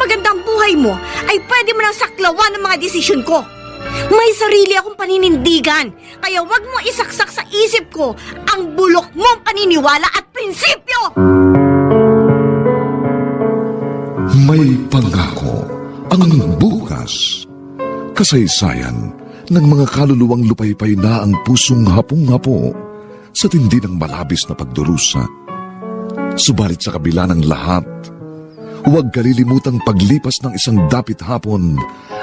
magandang buhay mo, ay pwede mo nang saklawan ng mga desisyon ko. May sarili akong paninindigan, kaya wag mo isaksak sa isip ko ang bulok mong paniniwala at prinsipyo! May pangako ang bukas. Kasaysayan ng mga kaluluwang lupaypay na ang pusong hapong-hapo sa tindi ng malabis na pagdurusa. Subalit sa kabila ng lahat, huwag kalilimutang paglipas ng isang dapit hapon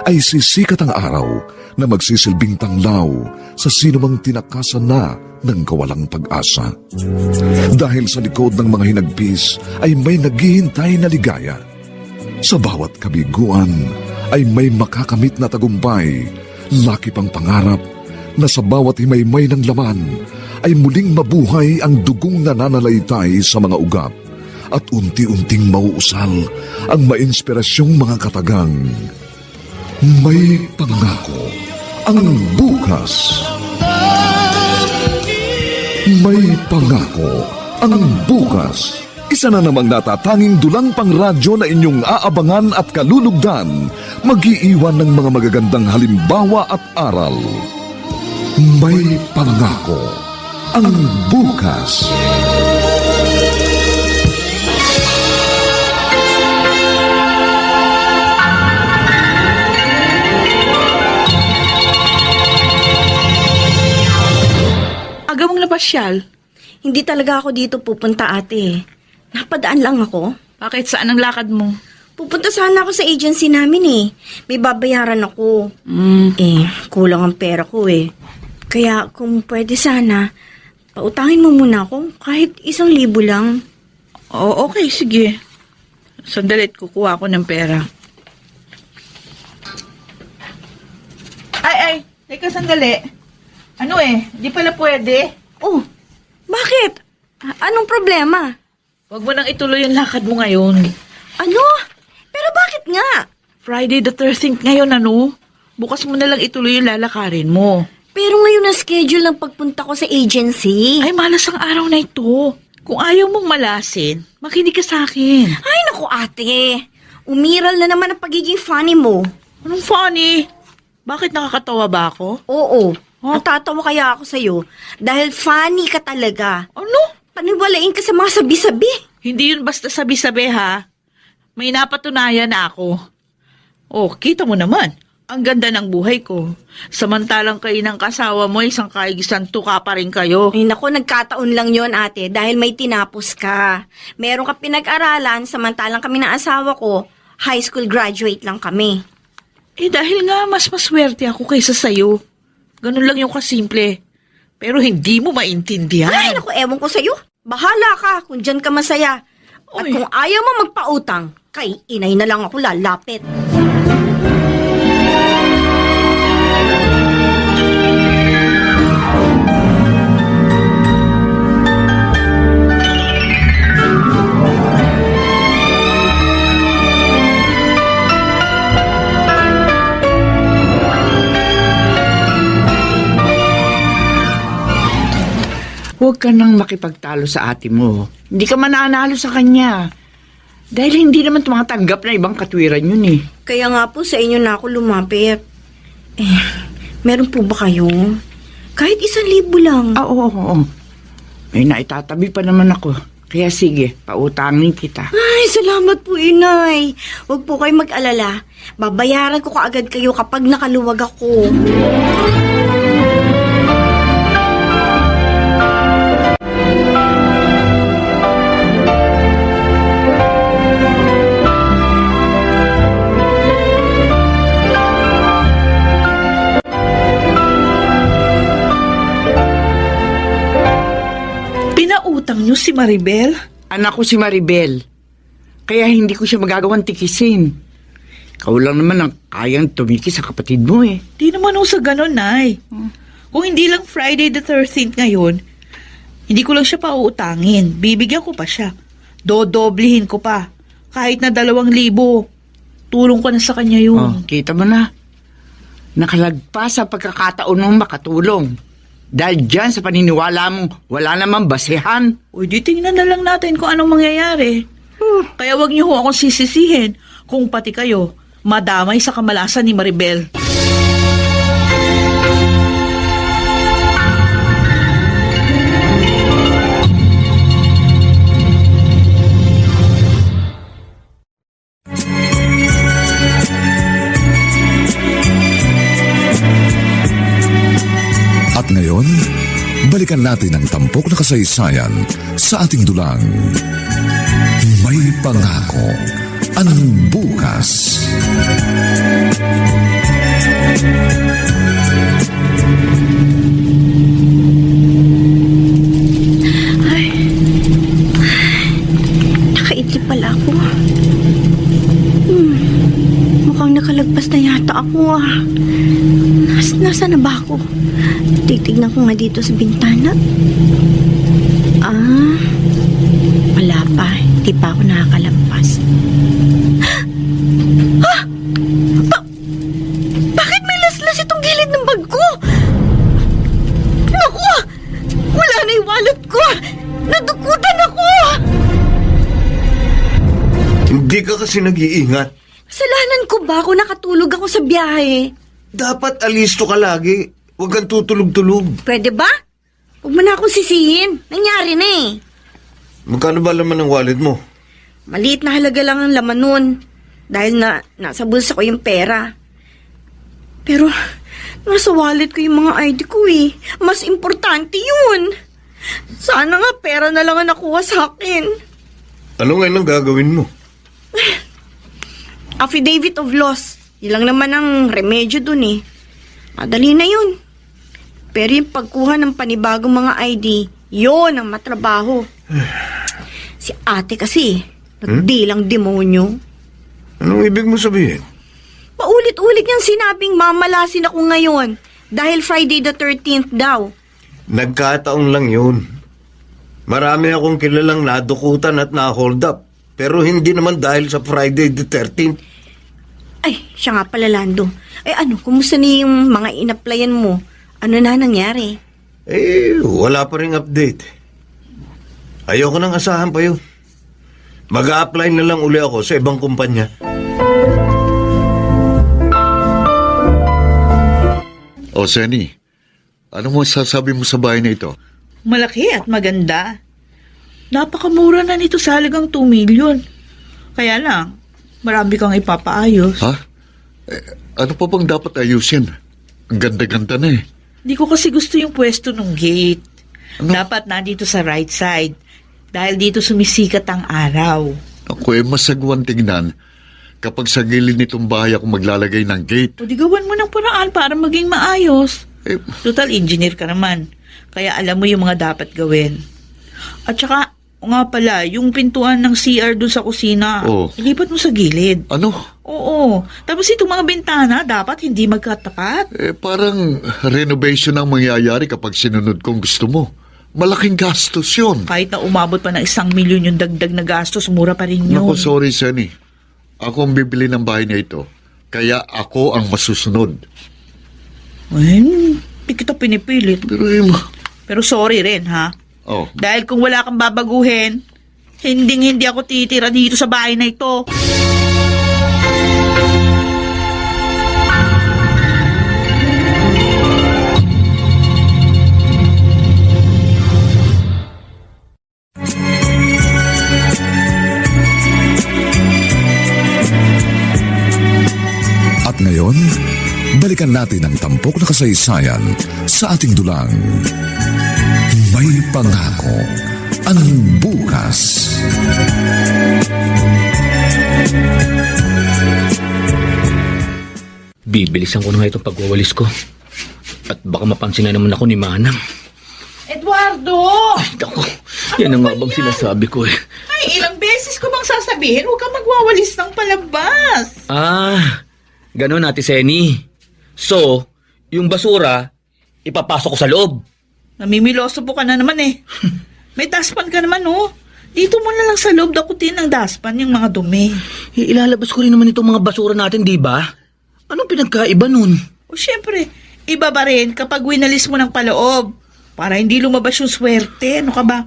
ay sisikat ang araw na magsisilbing tanglaw sa sinumang tinakasan na ng kawalang pag-asa. Dahil sa likod ng mga hinagpis ay may naghihintay na ligaya. Sa bawat kabiguan ay may makakamit na tagumpay, laki pang pangarap na sa bawat himaymay ng laman ay muling mabuhay ang dugong nananalaytay sa mga ugat at unti-unting mauusal ang mainspirasyong mga katagang. May pangako ang bukas. May pangako ang bukas. Isa na namang natatanging dulang pang radyo na inyong aabangan at kalulugdan, mag-iiwan ng mga magagandang halimbawa at aral. May pangako ang bukas. Aga mong napasyal? Hindi talaga ako dito pupunta, ate. Napadaan lang ako. Bakit? Saan ang lakad mo? Pupunta sana ako sa agency namin eh. May babayaran ako. Kulang ang pera ko eh. Kaya kung pwede sana, pautangin mo muna ako kahit 1,000 lang. Oo, okay, sige. Sandali, kukuha ako ng pera. Ay, teka sandali. Ano di pala pwede. Oh, bakit? Anong problema? Huwag mo nang ituloy yung lakad mo ngayon. Ano? Pero bakit nga? Friday the 13th ngayon, Bukas mo na lang ituloy yung lalakarin mo. Pero ngayon na schedule ng pagpunta ko sa agency. Ay, malas ang araw na ito. Kung ayaw mong malasin, makinig ka sa akin. Ay, naku ate. Umiral na naman ang pagiging funny mo. Anong funny? Bakit nakakatawa ba ako? Oo. Natatawa kaya ako sa'yo dahil funny ka talaga. Ano? Paniwalain ka sa mga sabi-sabi. Hindi yun basta sabi-sabi, ha? May napatunayan na ako. Oh, kita mo naman. Ang ganda ng buhay ko. Samantalang kayo ng kasawa mo, isang kaigisan tuka pa rin kayo. Ay naku, nagkataon lang yon ate dahil may tinapos ka. Meron ka pinag-aralan, samantalang kami ng asawa ko, high school graduate lang kami. Dahil nga mas maswerte ako kaysa sayo. Ganun lang yung kasimple. Pero hindi mo maintindihan. Ay, naku, ewan ko sa'yo. Bahala ka kung dyan ka masaya. At kung ayaw mo magpautang, kay inay na lang ako lalapit. Huwag ka nang makipagtalo sa ate mo. Hindi ka mananalo sa kanya. Dahil hindi naman tumatanggap na ibang katwiran yun eh. Kaya nga po sa inyo na ako lumapit. Meron po ba kayo? Kahit 1,000 lang. Oo. May naitatabi pa naman ako. Kaya sige, pautangin kita. Ay, salamat po, inay. Huwag po kayo mag-alala. Babayaran ko kaagad kayo kapag nakaluwag ako. Utang niyo si Maribel? Anak ko si Maribel. Kaya hindi ko siya magagawang tikisin. Ikaw lang naman ang kayang tumikis sa kapatid mo eh. Di naman sa ganon, Nay. Kung hindi lang Friday the 13th ngayon, hindi ko lang siya pauutangin. Bibigyan ko pa siya. Dodoblihin ko pa. Kahit na 2,000. Tulong ko na sa kanya yun. Kita mo na. Nakalagpas sa pagkakataon mong makatulong. Dahil dyan sa paniniwala mong wala namang basehan. Uy, di tingnan na lang natin kung anong mangyayari. Kaya wag niyo ho akong sisisihin. Kung pati kayo, madamay sa kamalasan ni Maribel. At ngayon, balikan natin ang tampok na kasaysayan sa ating dulang. May pangako ang bukas. Nakaidlip pala ako. Mukhang nakalagpas na yata ako Nasa na ba ako? Titignan ko nga dito sa bintana. Wala pa. Di pa ako nakakalampas. Bakit may laslas itong gilid ng bag ko? Naku! Wala na yung wallet ko! Nadukutan ako! Hindi ka kasi nag-iingat. Kasalanan ko ba kung nakatulog ako sa biyahe? Dapat alisto ka lagi. Huwag kang tutulog-tulog. Pwede ba? Huwag mo na akong sisihin. Nangyari na eh. Magkano ba laman ng wallet mo? Maliit na halaga lang ang laman nun. Dahil nasa bulsa ko yung pera. Pero, nasa wallet ko yung mga ID ko eh. Mas importante yun. Sana nga pera na lang ang nakuha sa akin. Ano ngayon ang gagawin mo? Affidavit of loss. Yun lang naman ang remedyo dun eh. Madali na yun. Pero yung pagkuha ng panibagong mga ID, yun ang matrabaho. Si ate kasi, nagdilang demonyo. Anong ibig mo sabihin? Paulit-ulit niyang sinabing mamalasin ako ngayon dahil Friday the 13th daw. Nagkataon lang yun. Marami akong kilalang nadukutan at na-hold up. Pero hindi naman dahil sa Friday the 13th. Ay, siya nga pala, Lando. Kumusta na yung mga in-applyan mo? Ano na nangyari? Wala pa ring update. Ayoko nang asahan pa yun. Mag-a-apply na lang uli ako sa ibang kumpanya. O, Senny, ano mo sasabi mo sa bahay na ito? Malaki at maganda. Napakamura na nito sa halagang 2 million. Kaya lang, marami kang ipapaayos. Ha? Ano pa bang dapat ayusin? Ang ganda-ganda na eh. Hindi ko kasi gusto yung pwesto ng gate. Ano? Dapat nandito sa right side. Dahil dito sumisikat ang araw. Ako masagwan tignan kapag sa gilid nitong bahay ako maglalagay ng gate. O di gawan mo ng paraan para maging maayos. Total engineer ka naman. Kaya alam mo yung mga dapat gawin. At saka, nga pala, yung pintuan ng CR dun sa kusina, ilipat mo sa gilid. Ano? Oo. Tapos itong mga bintana, dapat hindi magkatapat. Parang renovation ang mangyayari kapag sinunod kong gusto mo. Malaking gastos yun. Kahit na umabot pa ng 1 milyon yung dagdag na gastos, mura pa rin yun. Naku, sorry, Senny. Ako ang bibili ng bahay na ito. Kaya ako ang masusunod. Di kita pinipilit. Pero sorry rin, ha? Oh. Dahil kung wala kang babaguhin, hindi ako titira dito sa bahay na ito. At ngayon, balikan natin ang tampok na kasaysayan sa ating dulang. May pangako ang bukas. Bibilisan ko na nga itong pagwawalis ko. At baka mapansin na naman ako ni Manang. Eduardo! Ay, naku. Yan ang nga bang sinasabi ko eh. Ay, ilang beses ko bang sasabihin, huwag kang magwawalis ng palabas. Ganun, Ate Senny. So, yung basura, ipapasok ko sa loob. Namimiloso po ka na naman eh. May dustpan ka naman oh. Dito mo na lang sa loob dakutin ng dustpan yung mga dumi. Ilalabas ko rin naman itong mga basura natin, di ba? Anong pinagkaiba nun? O syempre, iba ba rin kapag winalis mo ng paloob? Para hindi lumabas yung swerte, ano ka ba?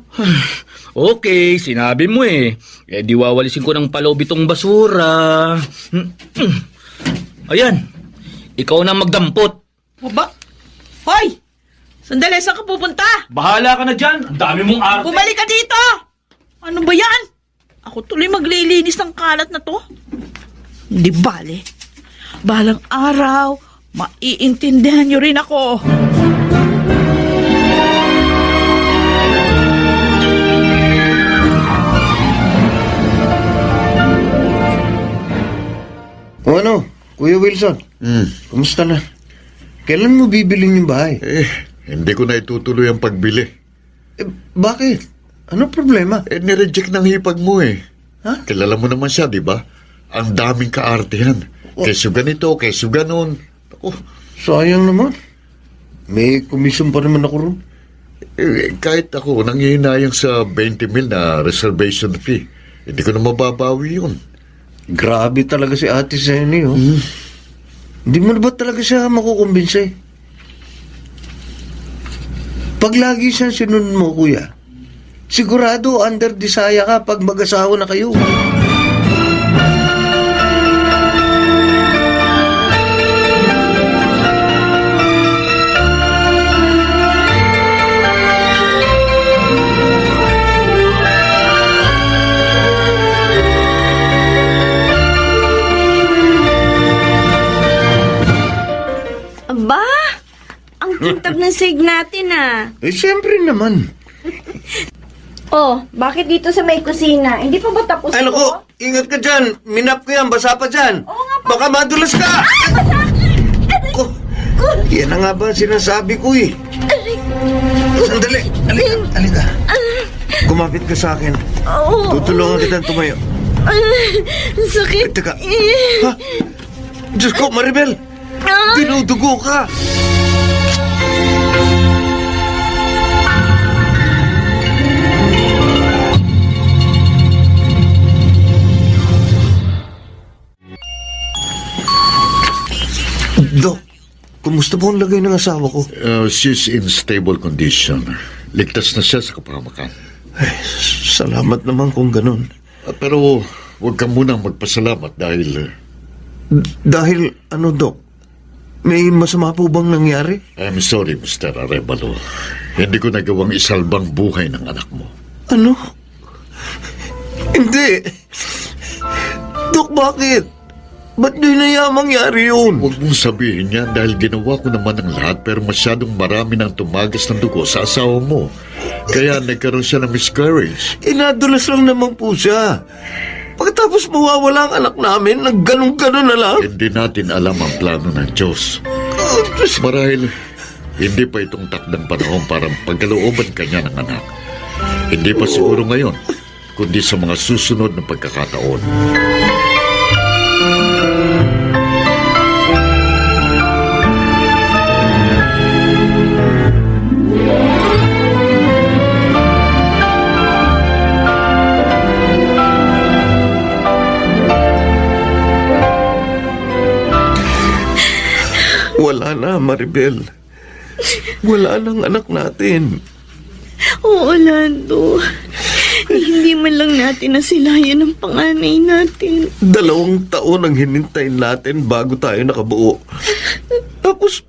Okay, sinabi mo eh. Eh di wawalisin ko ng paloob itong basura. Ayan, ikaw na magdampot. Aba? Hoy! Sandali, saan ka pupunta? Bahala ka na dyan. Ang dami mong arte. Bumalik ka dito! Ano ba yan? Ako tuloy maglilinis ng kalat na to. Hindi bale. Balang araw, maiintindihan nyo rin ako. O ano, Kuya Wilson? Kumusta na? Kailan mo bibilin yung bahay? Hindi ko na itutuloy ang pagbili. Bakit? Ano problema? Nireject ng hipag mo eh. Ha? Kilala mo naman siya, di ba? Ang daming kaartehan. Keso ganito, keso ganon. Ako, Sayang naman. May komisyon pa naman ako ron. kahit ako, nanghihinayang sa 20 mil na reservation fee. Hindi ko na mababawi yun. Grabe talaga si Ate Senny, oh. Hindi mo na ba talaga siya makukumbinsi? Pag lagi siyang sinunod mo, kuya, sigurado under desire ka pag mag-asawa na kayo. Aba, ang kintab ng save natin ah. Siyempre naman. Oh, bakit dito sa may kusina? Hindi pa ba tapos Ay, naku, ingat ka dyan. Minap ko yan, basa pa dyan. Oo nga po. Baka madulas ka. Ko, yan na nga ba ang sinasabi ko eh. Sandali, alika. Kumapit ka sa akin. Oo. Tutulungan kitang tumayo. Sakit. Teka. Ha? Diyos ko, Maribel. Dinudugo ka. Dok, kumusta po ang lagay ng asawa ko? She's in stable condition. Ligtas na siya sa kapahamakan. Salamat naman kung ganun. Pero huwag ka munang magpasalamat dahil Dahil, ano, Dok? May masama po bang nangyari? I'm sorry, Mr. Arevalo. Hindi ko nagawang isalbang buhay ng anak mo. Ano? Hindi. Dok, bakit? Ba't di na mangyari yun? Huwag mong sabihin yan dahil ginawa ko naman ang lahat pero masyadong marami nang tumagas ng dugo sa asawa mo. Kaya nagkaroon siya ng miscarriage. Inadulas lang naman po siya. Pagkatapos mawawala ang anak namin, nagganong-ganon na lang. Hindi natin alam ang plano ng Diyos. Marahil, hindi pa itong takdang panahon para pagkalooban kanya ng anak. Hindi pa siguro ngayon, kundi sa mga susunod na pagkakataon. Wala na, Maribel. Wala nang anak natin. Oo, Lando. Hindi man lang natin nasilayan ang panganay natin. 2 taon ang hinintayin natin bago tayo nakabuo. Tapos,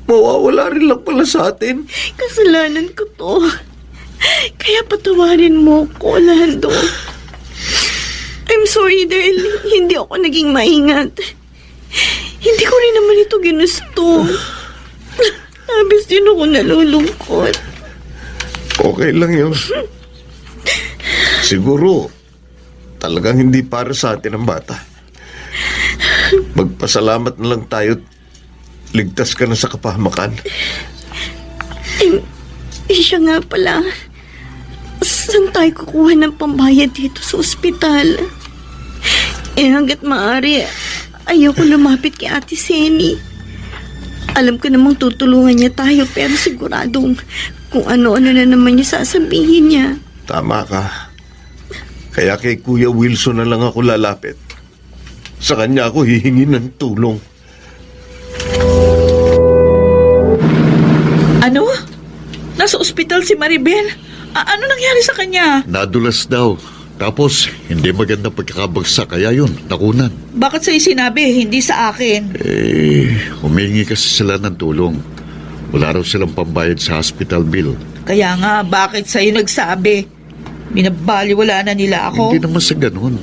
mawawala rin lang pala sa atin. Kasalanan ko to. Kaya patawarin mo ko, Lando. I'm sorry dahil hindi ako naging maingat. Hindi ko rin naman ito ginusto. Labis din ako nalulungkot. Okay lang yun. Siguro, talagang hindi para sa atin ang bata. Magpasalamat na lang tayo. Ligtas ka na sa kapahamakan. Siya nga pala. Saan tayo kukuha ng pambayad dito sa ospital? Hanggat maaari, ayoko lumapit kay Ate Senny. Alam ko namang tutulungan niya tayo pero siguradong kung ano-ano na naman niya sasabihin niya. Tama ka. Kaya kay Kuya Wilson na lang ako lalapit. Sa kanya ako hihingi ng tulong. Ano? Nasa ospital si Maribel? Ano nangyari sa kanya? Nadulas daw. Tapos, hindi maganda pagkakabagsak, kaya yun, nakunan. Bakit sa'yo sinabi, hindi sa akin? Humingi kasi sila ng tulong. Wala raw silang pambayad sa hospital bill. Kaya nga, bakit sa'yo nagsabi? Binabaliwala na nila ako? Hindi naman sa ganun.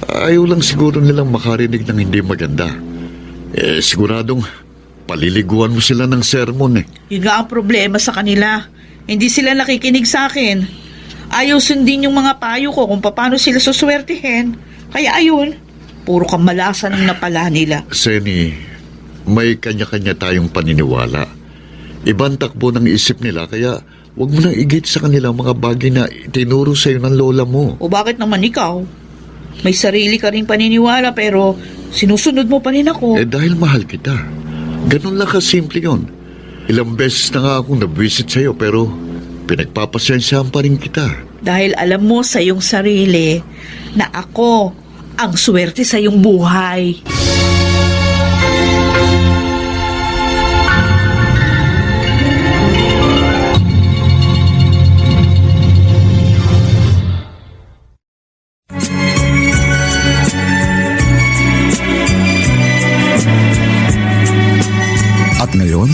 Ayaw lang siguro nilang makarinig ng hindi maganda. Siguradong paliliguan mo sila ng sermon eh. Yun nga ang problema sa kanila. Hindi sila nakikinig sa akin. Ayaw sundin yung mga payo ko kung paano sila suswertihin. Kaya ayun, puro kamalasan ang napala nila. Seni, may kanya-kanya tayong paniniwala. Ibang takbo ng isip nila, kaya huwag mo nang igit sa kanila mga bagay na itinuro sa'yo ng lola mo. O bakit naman ikaw? May sarili ka ring paniniwala pero sinusunod mo pa rin ako. Dahil mahal kita. Ganun lang kasimple yun. Ilang beses na nga akong nabwisit sa'yo pero pinagpapasensyahan pa rin kita. Dahil alam mo sa iyong sarili na ako ang swerte sa iyong buhay. At ngayon,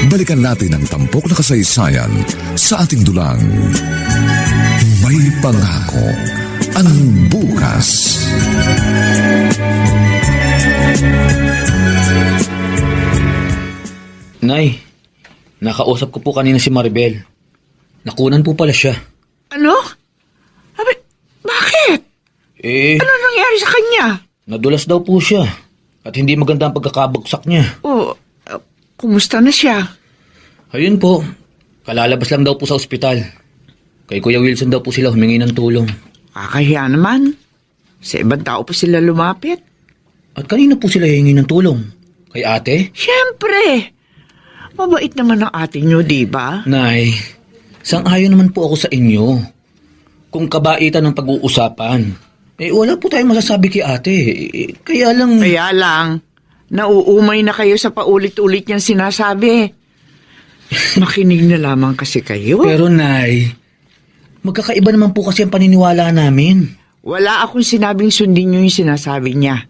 balikan natin ang tampok na kasaysayan sa ating dulang. May pangako ang bukas. Nay, nakausap ko po kanina si Maribel. Nakunan po pala siya. Ano? Bakit? Ano nangyari sa kanya? Nadulas daw po siya. At hindi maganda ang pagkakabagsak niya. Kumusta na siya? Ayun po, kalalabas lang daw po sa ospital. Kay Kuya Wilson daw po sila humingi ng tulong. Kakahiya naman. Sa ibang tao pa sila lumapit. At kanina po sila hihingi ng tulong? Kay ate? Siyempre. Mabait naman ang ate nyo, di ba? Nay, sang-ayon naman po ako sa inyo. Kung kabaitan ng pag-uusapan, wala po tayong masasabi kay ate. Kaya lang, nauumay na kayo sa paulit-ulit niyang sinasabi. Makinig na lamang kasi kayo. Pero Nay, magkakaiba naman po kasi ang paniniwala namin. Wala akong sinabing sundin niyo yung sinasabi niya.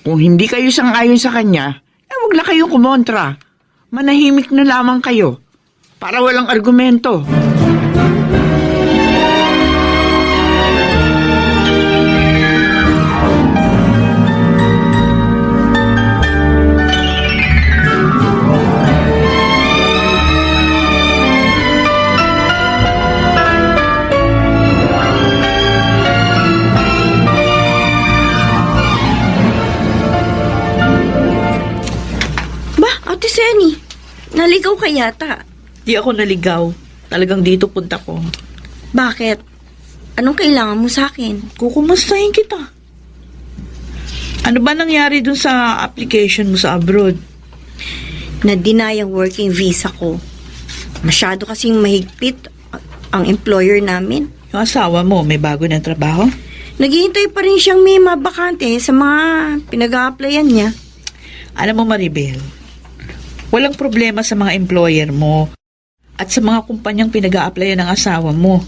Kung hindi kayo sang-ayon sa kanya, wag na kayong kumontra. Manahimik na lamang kayo para walang argumento. Seni, naligaw ka yata. Di ako naligaw. Talagang dito punta ko. Bakit? Anong kailangan mo sa akin? Kukumustahin kita. Ano ba nangyari dun sa application mo sa abroad? Na-deny ang working visa ko. Masyado kasing mahigpit ang employer namin. Yung asawa mo, may bago ng trabaho? Naghihintay pa rin siyang may mabakante sa mga pinag-a-applyan niya. Alam mo, Maribel, walang problema sa mga employer mo at sa mga kumpanyang pinag-a-applyan ng asawa mo.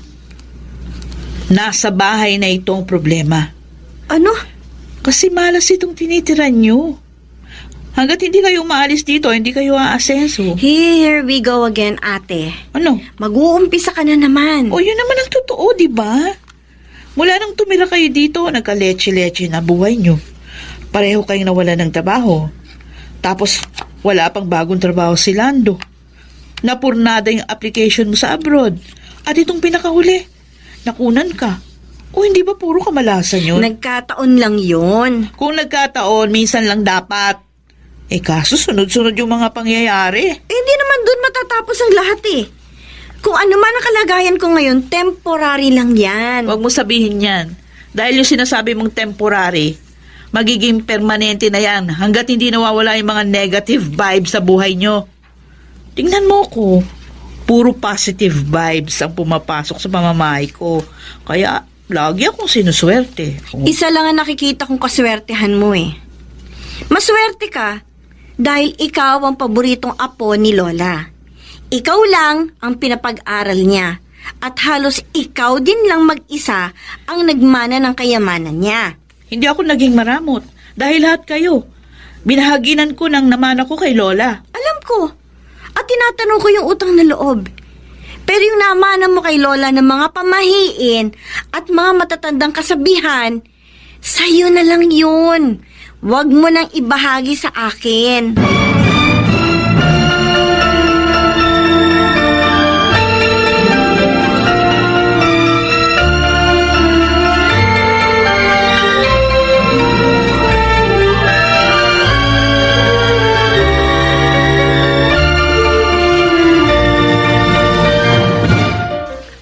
Nasa bahay na itong problema. Ano? Kasi malas itong tinitiran nyo. Hanggat hindi kayo maalis dito, hindi kayo aasenso. Here we go again, ate. Ano? Mag-uumpisa ka na naman. O, yun naman ang totoo, di ba? Mula nang tumira kayo dito, nagka-leche-leche na buhay nyo. Pareho kayong nawala ng trabaho. Tapos, wala pang bagong trabaho si Lando. Napurnada yung application mo sa abroad. At itong pinakahuli, nakunan ka. O hindi ba puro kamalasan yun? Nagkataon lang yun. Kung nagkataon, minsan lang dapat. Kaso sunod-sunod yung mga pangyayari. Hindi naman dun matatapos ang lahat eh. Kung ano man ang kalagayan ko ngayon, temporary lang yan. Huwag mo sabihin yan. Dahil yung sinasabi mong temporary, magiging permanente na yan hanggat hindi nawawala yung mga negative vibes sa buhay nyo. Tingnan mo ko, puro positive vibes ang pumapasok sa pamamahay ko. Kaya lagi akong sinuswerte. Isa lang ang nakikita kong kaswertehan mo eh. Maswerte ka dahil ikaw ang paboritong apo ni Lola. Ikaw lang ang pinapag-aral niya At halos ikaw din lang mag-isa ang nagmana ng kayamanan niya. Hindi ako naging maramot dahil lahat kayo. Binahaginan ko ng namana ko kay Lola. Alam ko. At tinatanong ko yung utang na loob. Pero yung namana mo kay Lola ng mga pamahiin at mga matatandang kasabihan, sa'yo na lang yun. Huwag mo nang ibahagi sa akin.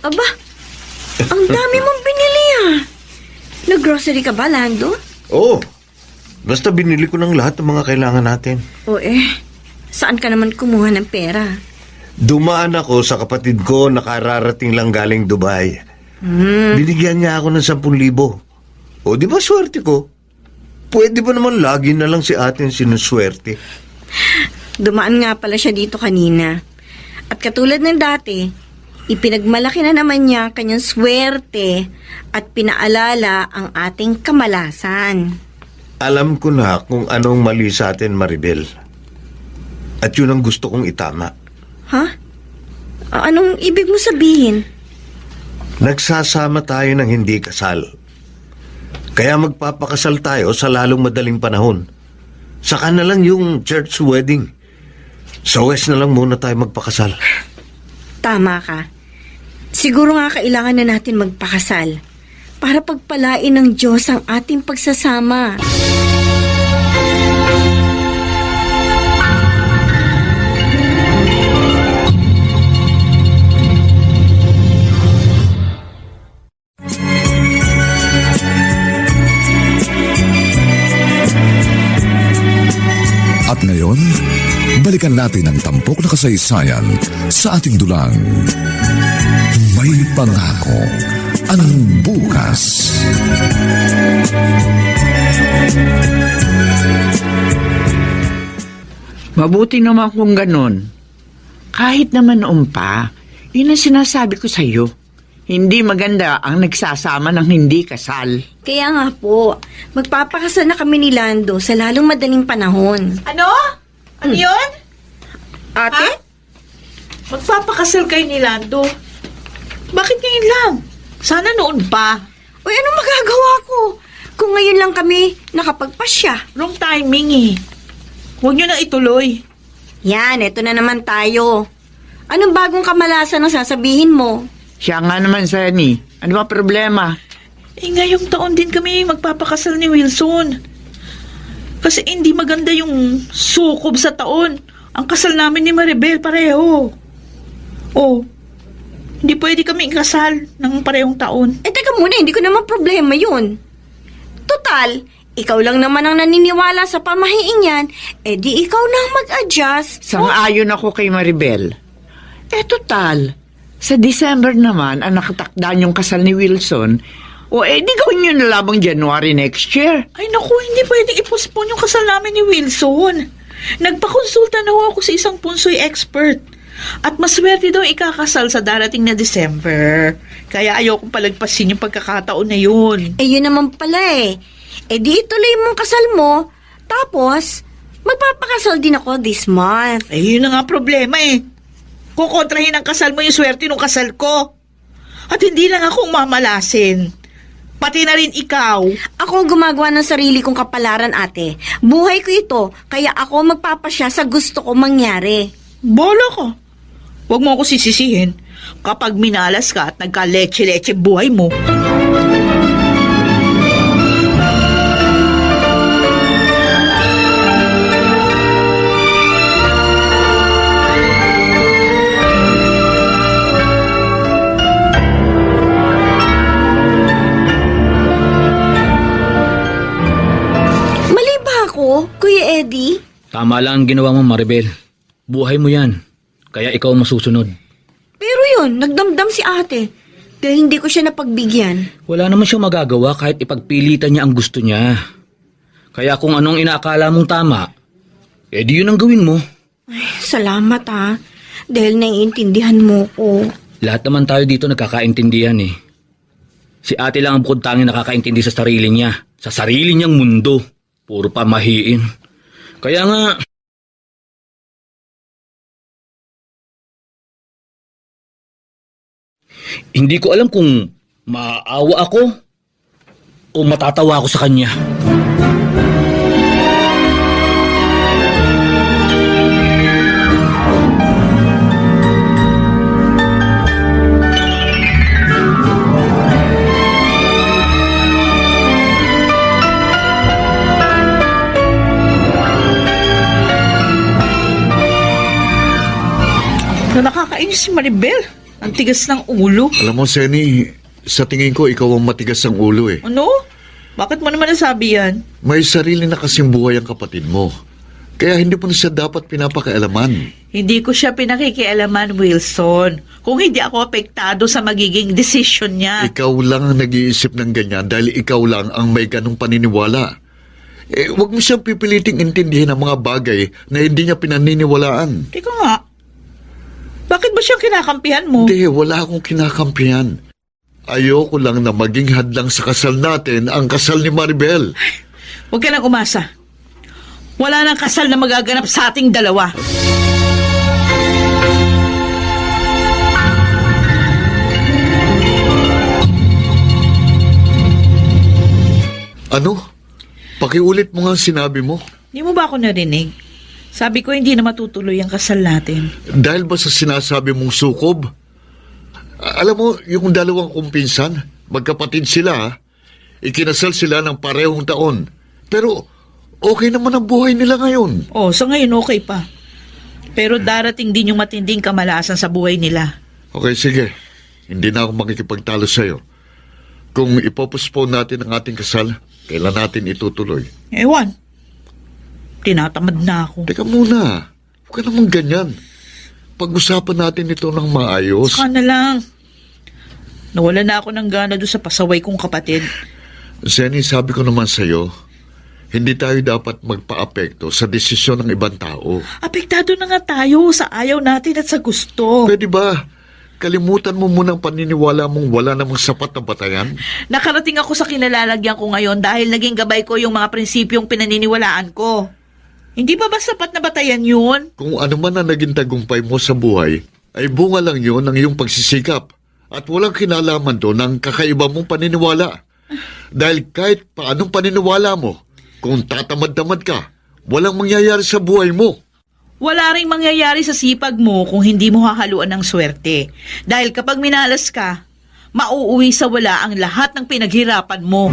Aba, ang dami mong binili ah. Nag-grocery ka ba, Lando? Oo. Basta binili ko ng lahat ng mga kailangan natin. O saan ka naman kumuha ng pera? Dumaan ako sa kapatid ko na kararating lang galing Dubai. Binigyan niya ako ng 10,000. O di ba swerte ko? Pwede ba naman lagi na lang si atin sinuswerte? Dumaan nga pala siya dito kanina. At katulad ng dati, ipinagmalaki na naman niya kanyang swerte at pinaalala ang ating kamalasan. Alam ko na kung anong mali sa atin, Maribel. At yun ang gusto kong itama. Ha? Anong ibig mo sabihin? Nagsasama tayo ng hindi kasal. Kaya magpapakasal tayo sa lalong madaling panahon. Saka na lang yung church wedding. Sa West na lang muna tayo magpakasal. Tama ka. Siguro nga kailangan na natin magpakasal para pagpalain ng Diyos ang ating pagsasama. At ngayon, balikan natin ang tampok na kasaysayan sa ating dulang. May pangako ang bukas. Mabuti naman kung ganun. Kahit naman noon pa, yun ang sinasabi ko sa'yo. Hindi maganda ang nagsasama ng hindi kasal. Kaya nga po, magpapakasal na kami ni Lando sa lalong madaling panahon. Ano? Ano yun? Ate? Ha? Magpapakasal kayo ni Lando. Bakit ngayon lang? Sana noon pa. Uy, anong magagawa ko? Kung ngayon lang kami nakapagpasya. Wrong timing eh. Huwag nyo na ituloy. Yan, eto na naman tayo. Anong bagong kamalasan ang sasabihin mo? Siya nga naman, Sunny. Ano ba problema? Ngayong taon din kami magpapakasal ni Wilson. Kasi hindi maganda yung sukob sa taon. Ang kasal namin ni Maribel pareho. Oh, hindi pwede kami ikasal ng parehong taon. Teka muna, hindi ko naman problema yun. Total, ikaw lang naman ang naniniwala sa pamahiing yan, di ikaw na ang mag-adjust. Sang-ayon ako kay Maribel. Total, sa December naman ang nakatakda yung kasal ni Wilson, di gawin nyo na labang January next year. Ay naku, hindi pwedeng i-postpone yung kasal namin ni Wilson. Nagpakonsulta na ako sa isang punsoy expert. At maswerte daw ikakasal sa darating na December. Kaya ayokong palagpasin yung pagkakataon na yun. Yun naman pala di ituloy mong kasal mo, tapos magpapakasal din ako this month. Yun na nga problema Kukontrahin ang kasal mo yung swerte ng kasal ko. At hindi lang akong mamalasin. Pati na rin ikaw. Ako ang gumagawa ng sarili kong kapalaran, ate. Buhay ko ito, kaya ako magpapasya sa gusto ko mangyari. Bola ka. Huwag mo ako sisisihin kapag minalas ka at nagka-leche-leche buhay mo. Kuya Eddie? Tama lang ang ginawa mo, Maribel. Buhay mo yan. Kaya ikaw masusunod. Pero yun, nagdamdam si ate. Dahil hindi ko siya napagbigyan. Wala naman siyang magagawa kahit ipagpilitan niya ang gusto niya. Kaya kung anong inaakala mong tama, di yun ang gawin mo. Ay, salamat Dahil naiintindihan mo ko. Lahat naman tayo dito nagkakaintindihan eh. Si ate lang ang bukod tanging nakakaintindi sa sarili niya. Sa sarili niyang mundo. Puro pamahiin. Kaya nga, hindi ko alam kung maaawa ako o matatawa ako sa kanya. Nakakainis si Maribel. Ang tigas ng ulo. Alam mo, Senny, sa tingin ko ikaw ang matigas ang ulo eh. Ano? Bakit mo naman nasabi yan? May sarili na kasing buhay ang kapatid mo. Kaya hindi mo na siya dapat pinapakailaman. Hindi ko siya pinakikialaman, Wilson. Kung hindi ako apektado sa magiging desisyon niya. Ikaw lang ang nag-iisip ng ganyan dahil ikaw lang ang may ganong paniniwala. Huwag mo siyang pipiliting intindihin ang mga bagay na hindi niya pinaniniwalaan. Teka nga. Bakit ba siyang kinakampihan mo? Hindi, wala akong kinakampihan. Ayoko lang na maging hadlang sa kasal natin ang kasal ni Maribel. Huwag ka nang umasa. Wala nang kasal na magaganap sa ating dalawa. Ano? Pakiulit mo nga ang sinabi mo. Hindi mo ba ako narinig? Sabi ko hindi na matutuloy ang kasal natin. Dahil ba sa sinasabi mong sukob? Alam mo, yung dalawang kumpinsan, magkapatid sila, ikinasal sila ng parehong taon. Pero okay naman ang buhay nila ngayon. Oh, sa ngayon okay pa. Pero darating din yung matinding kamalasan sa buhay nila. Okay, sige. Hindi na ako makikipagtalo sa'yo. Kung ipopospone natin ang ating kasal, kailan natin itutuloy? Ewan. Tinatamad na ako. Teka muna. Huwag ka naman ganyan. Pag-usapan natin ito ng maayos. Saka na lang. Nawala na ako ng gana doon sa pasaway kong kapatid. Zenny, sabi ko naman sa'yo, hindi tayo dapat magpa-apekto sa desisyon ng ibang tao. Apektado na nga tayo sa ayaw natin at sa gusto. Pwede ba? Kalimutan mo munang paniniwala mong wala namang sapat na batayan? Nakarating ako sa kinalalagyan ko ngayon dahil naging gabay ko yung mga prinsipyong pinaniniwalaan ko. Hindi ba sapat na batayan yun? Kung ano man ang naging tagumpay mo sa buhay, ay bunga lang yun ng iyong pagsisikap. At walang kinalaman doon ang kakaiba mong paniniwala. Dahil kahit paanong paniniwala mo, kung tatamad-tamad ka, walang mangyayari sa buhay mo. Wala ring mangyayari sa sipag mo kung hindi mo hahaluan ng swerte. Dahil kapag minalas ka, mauuwi sa wala ang lahat ng pinaghirapan mo.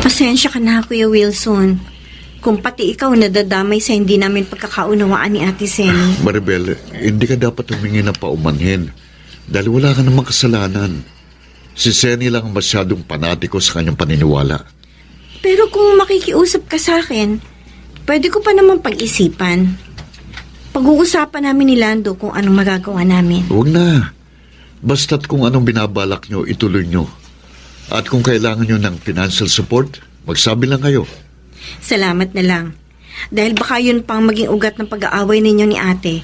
Pasensya ka na, Kuya Wilson. Kung pati ikaw nadadamay sa hindi namin pagkakaunawaan ni Ate Senny. Maribel, hindi ka dapat humingi ng paumanhin. Dahil wala ka namang kasalanan. Si Senny lang masyadong panatiko sa kanyang paniniwala. Pero kung makikiusap ka sa akin, pwede ko pa naman pag-isipan. Pag-uusapan namin ni Lando kung anong magagawa namin. Huwag na. Basta't kung anong binabalak nyo, ituloy nyo. At kung kailangan nyo ng financial support, magsabi lang kayo. Salamat na lang. Dahil baka yun pang maging ugat ng pag-aaway ninyo ni Ate.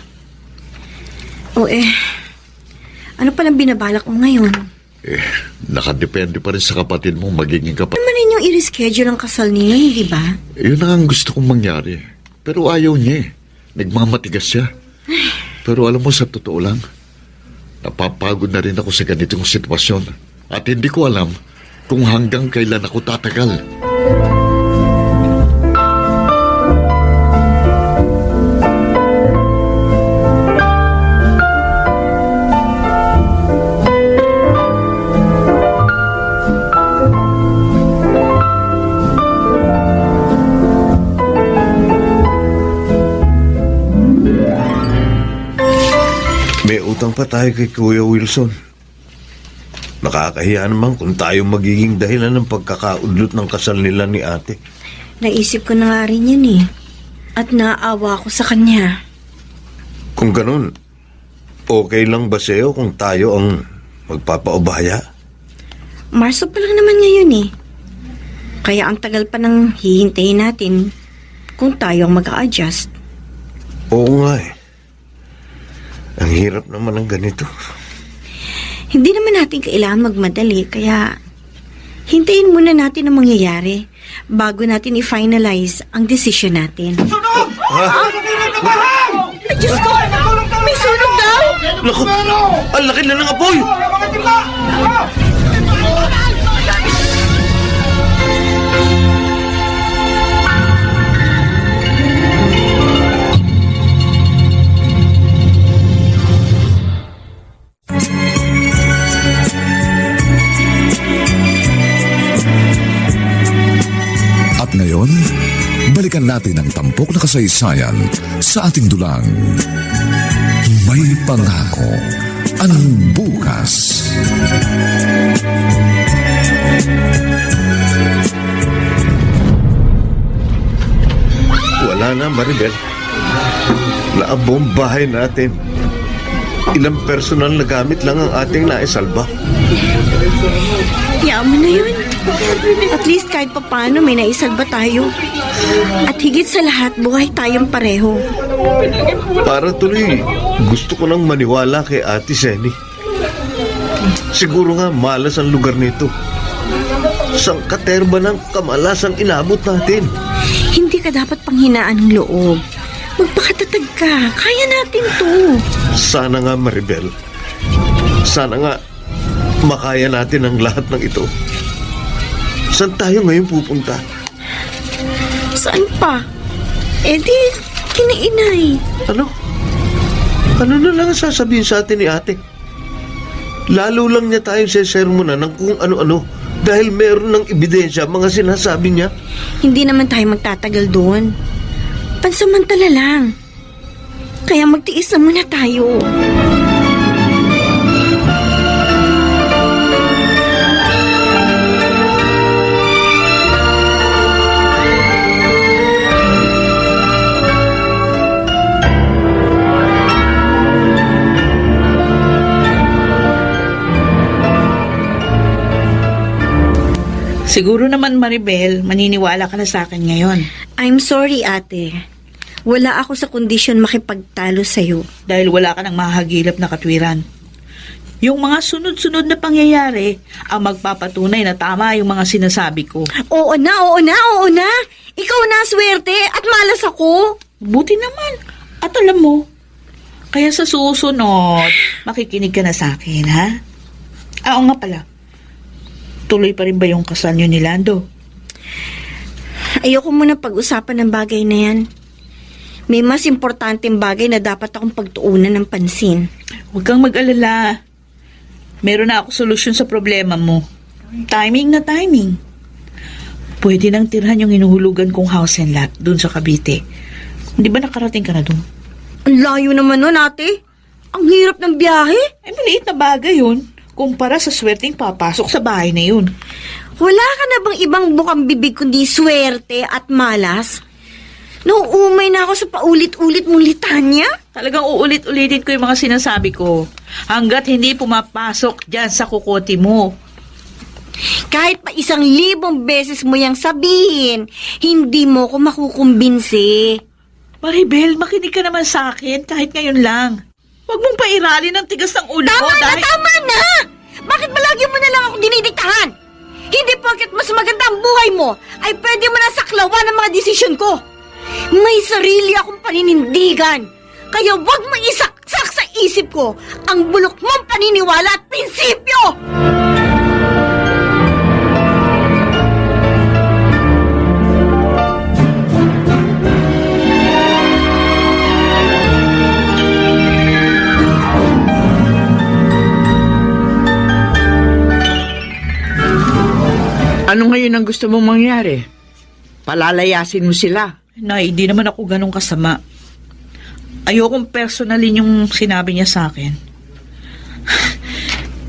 Ano palang binabalak mo ngayon? Nakadepende pa rin sa kapatid mo magiging kapatid. Ano man ninyong i-reschedule ang kasal ninyo, hindi ba? Yun ang gusto kong mangyari. Pero ayaw niya eh. Nagmamatigas siya. Pero alam mo, sa totoo lang, napapagod na rin ako sa ganitong sitwasyon. At hindi ko alam kung hanggang kailan ako tatagal. May utang pa tayo kay Kuya Wilson. Nakakahiya naman kung tayo magiging dahilan ng pagkakaudlot ng kasal nila ni Ate. Naisip ko na nga rin yan eh. At naawa ko sa kanya. Kung ganun, okay lang ba sa'yo kung tayo ang magpapaubaya? Marso pa lang naman ngayon eh. Kaya ang tagal pa nang hihintayin natin kung tayo ang mag-a-adjust. Oo nga eh. Ang hirap naman ng ganito. Hindi naman natin kailangan magmadali, kaya hintayin muna natin ang mangyayari bago natin i-finalize ang decision natin. Ay, Diyos ko! May sunog daw! Naku! Ang laki na ng apoy! At ngayon, balikan natin ang tampok na kasaysayan sa ating dulang. May pangako ang bukas. Wala na, Maribel. Naabong bahay natin. Ilang personal na gamit lang ang ating naisalba. Yaman na yun. At least kahit paano may naisalba tayo. At higit sa lahat, buhay tayong pareho. Para tuloy, gusto ko nang maniwala kay Ate Seni. Siguro nga malas ang lugar nito. Sang katerba ng kamalas ang inabot natin. Hindi ka dapat panghinaan ng loob. Magpakatatag ka. Kaya natin to. Sana nga, Maribel. Sana nga makaya natin ang lahat ng ito. Saan tayo ngayon pupunta? Saan pa? Eh di, kinainay. Ano? Ano na lang ang sasabihin sa atin ni ate? Lalo lang niya tayong sesermonan ng kung ano-ano dahil meron ng ebidensya mga sinasabi niya. Hindi naman tayo magtatagal doon. Pansamantala lang. Kaya magtiis na muna tayo. Siguro naman, Maribel, maniniwala ka na sa akin ngayon. I'm sorry, ate. Wala ako sa kondisyon makipagtalo sa'yo. Dahil wala ka ng mahagilap na katwiran. Yung mga sunod-sunod na pangyayari ang magpapatunay na tama yung mga sinasabi ko. Oo na. Ikaw na swerte at malas ako. Buti naman. At alam mo, kaya sa susunod, makikinig ka na sa akin, ha? Oo nga pala. Tuloy pa rin ba yung kasal niyo ni Lando? Ayoko muna pag-usapan ng bagay na yan. May mas importanteng bagay na dapat akong pagtuunan ng pansin. Huwag kang mag-alala. Meron na ako solusyon sa problema mo. Timing na timing. Pwede nang tirhan yung hinuhulugan kong house and lot dun sa Cavite. Di ba nakarating ka na dun? Ang layo naman nun, ate. Ang hirap ng biyahe. Ay, maliit na bagay yun. Kumpara sa swerteng papasok sa bahay na yun. Wala ka na bang ibang bukang bibig kundi swerte at malas? Nauumay na ako sa paulit-ulit mong litanya. Talagang uulit-ulitin ko yung mga sinasabi ko. Hanggat hindi pumapasok dyan sa kukote mo. Kahit pa 1,000 beses mo yang sabihin, hindi mo ko makukumbinsi. Maribel, makinig ka naman sa akin kahit ngayon lang. Huwag mong pairalin ang tigas ng ulo ko dahil... Tama na! Bakit palagi mo na lang ako dinidiktahan? Hindi porket mas maganda ang buhay mo, ay pwede mo na saklawan ang mga desisyon ko. May sarili akong paninindigan. Kaya huwag mo isaksak sa isip ko ang bulok mong paniniwala at prinsipyo! Ano ngayon ang gusto mong mangyari? Palalayasin mo sila. Nay, di naman ako ganun kasama. Ayokong personalin yung sinabi niya sa akin.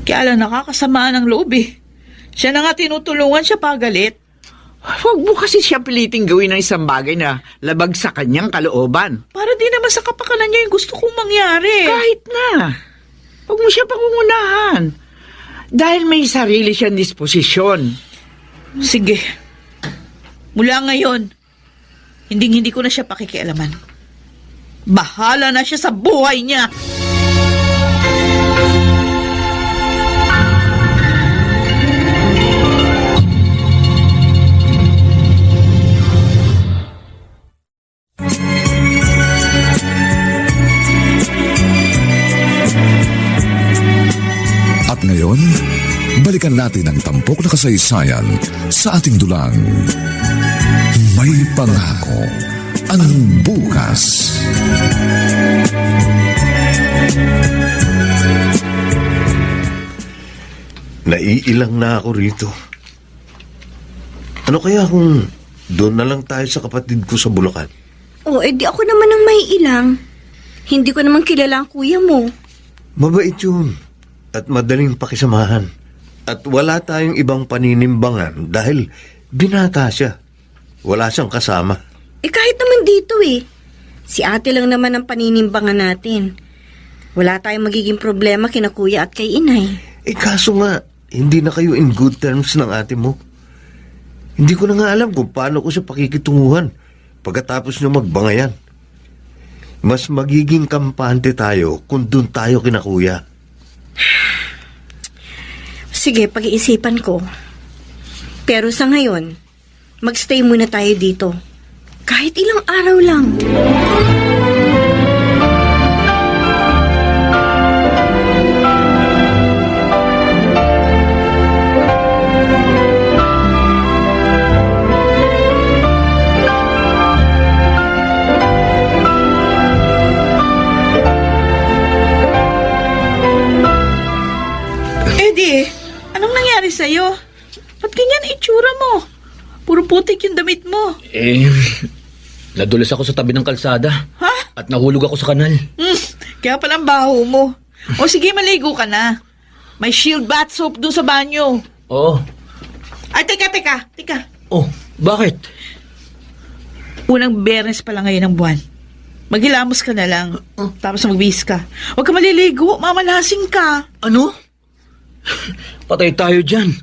Kaya lang nakakasamaan ang loob eh. Siya na nga tinutulungan siya pagalit. Huwag mo kasi siya piliting gawin ng isang bagay na labag sa kanyang kalooban. Para di naman sa kapakanan niya yung gusto kong mangyari. Kahit na. Huwag mo siya pangungunahan. Dahil may sarili siyang disposisyon. Sige. Mula ngayon, hindi ko na siya pakikialaman. Bahala na siya sa buhay niya. At ngayon, balikan natin ang tampok na kasaysayan sa ating dulang. May pangako ang bukas. Naiilang na ako rito. Ano kaya kung doon na lang tayo sa kapatid ko sa Bulacan? Di ako naman ang may ilang. Hindi ko naman kilala ang kuya mo. Mabait yun at madaling pakisamahan. At wala tayong ibang paninimbangan dahil binata siya. Wala siyang kasama. Kahit naman dito Si ate lang naman ang paninimbangan natin. Wala tayong magiging problema kina kuya at kay inay. Kaso nga, hindi na kayo in good terms ng ate mo. Hindi ko na nga alam kung paano ko siya pakikitunguhan pagkatapos niyo magbangayan. Mas magiging kampante tayo kung doon tayo kina kuya. Sige, pag-iisipan ko. Pero sa ngayon, magstay muna tayo dito. Kahit ilang araw lang. Eddie, anong nangyari sa'yo? Ba't ganyan itsura mo? Puro putik yung damit mo. Nadulas ako sa tabi ng kalsada. Ha? At nahulog ako sa kanal. Kaya palang baho mo. O sige, maligo ka na. May Shield bath soap doon sa banyo. Oo. Ay, teka. Oh, bakit? Unang Biyernes pa lang ngayon ng buwan. Maghilamos ka na lang. Tapos magbihis ka. Huwag ka maliligo, mamalasing ka. Ano? Patay tayo dyan.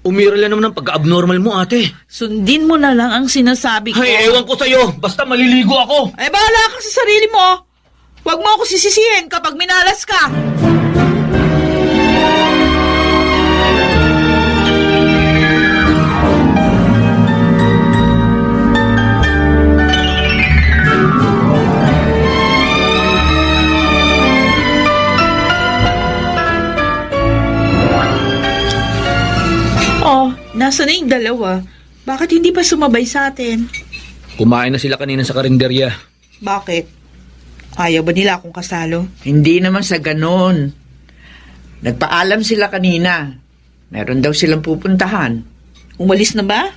Umira lang naman ang pagka-abnormal mo, ate. Sundin mo na lang ang sinasabi ko. Ay, ewan ko sa'yo. Basta maliligo ako. Ay, bahala ka sa sarili mo. Huwag mo ako sisisihin kapag minalas ka. Nasaan na yung dalawa? Bakit hindi pa sumabay sa atin? Kumain na sila kanina sa karinderya. Bakit? Ayaw ba nila akong kasalo? Hindi naman sa ganon. Nagpaalam sila kanina. Meron daw silang pupuntahan. Umalis na ba?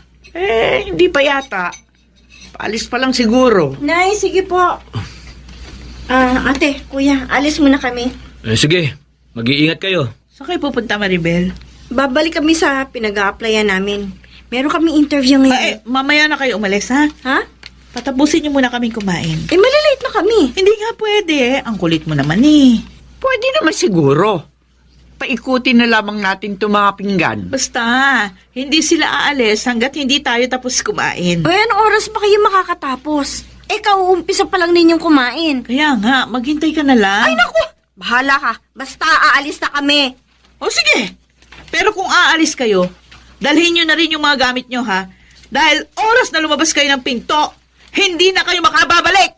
Hindi pa yata. Paalis pa lang siguro. Nay, sige po. Ate, kuya, alis muna kami. Sige, mag-iingat kayo. Saan kayo pupunta, Maribel? Babalik kami sa pinag-a-applyan namin. Meron kami interview ngayon. Mamaya na kayo umalis, ha? Ha? Patapusin niyo muna kaming kumain. Malilate na kami. Hindi nga pwede. Ang kulit mo naman eh. Pwede naman siguro. Paikutin na lamang natin itong mga pinggan. Basta, hindi sila aalis hanggat hindi tayo tapos kumain. Anong oras pa kayo makakatapos? Kauumpisa pa lang ninyong kumain. Kaya nga, maghintay ka na lang. Ay, naku! Bahala ka. Basta aalis na kami. O sige. Pero kung aalis kayo, dalhin nyo na rin yung mga gamit nyo, ha? Dahil oras na lumabas kayo ng pinto, hindi na kayo makababalik!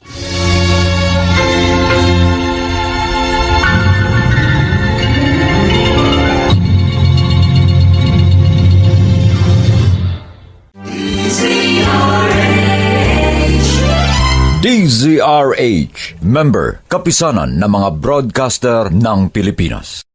DZRH, member, kapisanan ng mga broadcaster ng Pilipinas.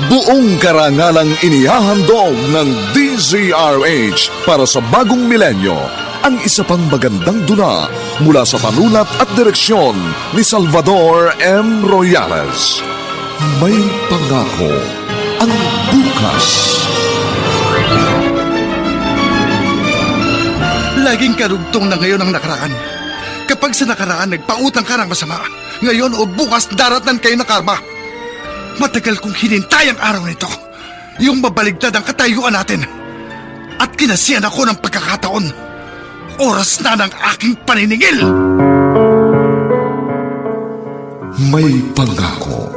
Buong karangalang inihahandog ng DZRH para sa bagong milenyo ang isa pang magandang dula mula sa panulat at direksyon ni Salvador M. Royales. May pangako ang bukas. Laging karugtong na ngayon ang nakaraan. Kapag sa nakaraan nagpautang ka ng masama, ngayon o bukas daratnan kayo ng karma. Matagal kong hinintay ang araw nito. Yung mabaligtad ang katayuan natin. At kinasiyan ako ng pagkakataon. Oras na ng aking paniningil. May pangako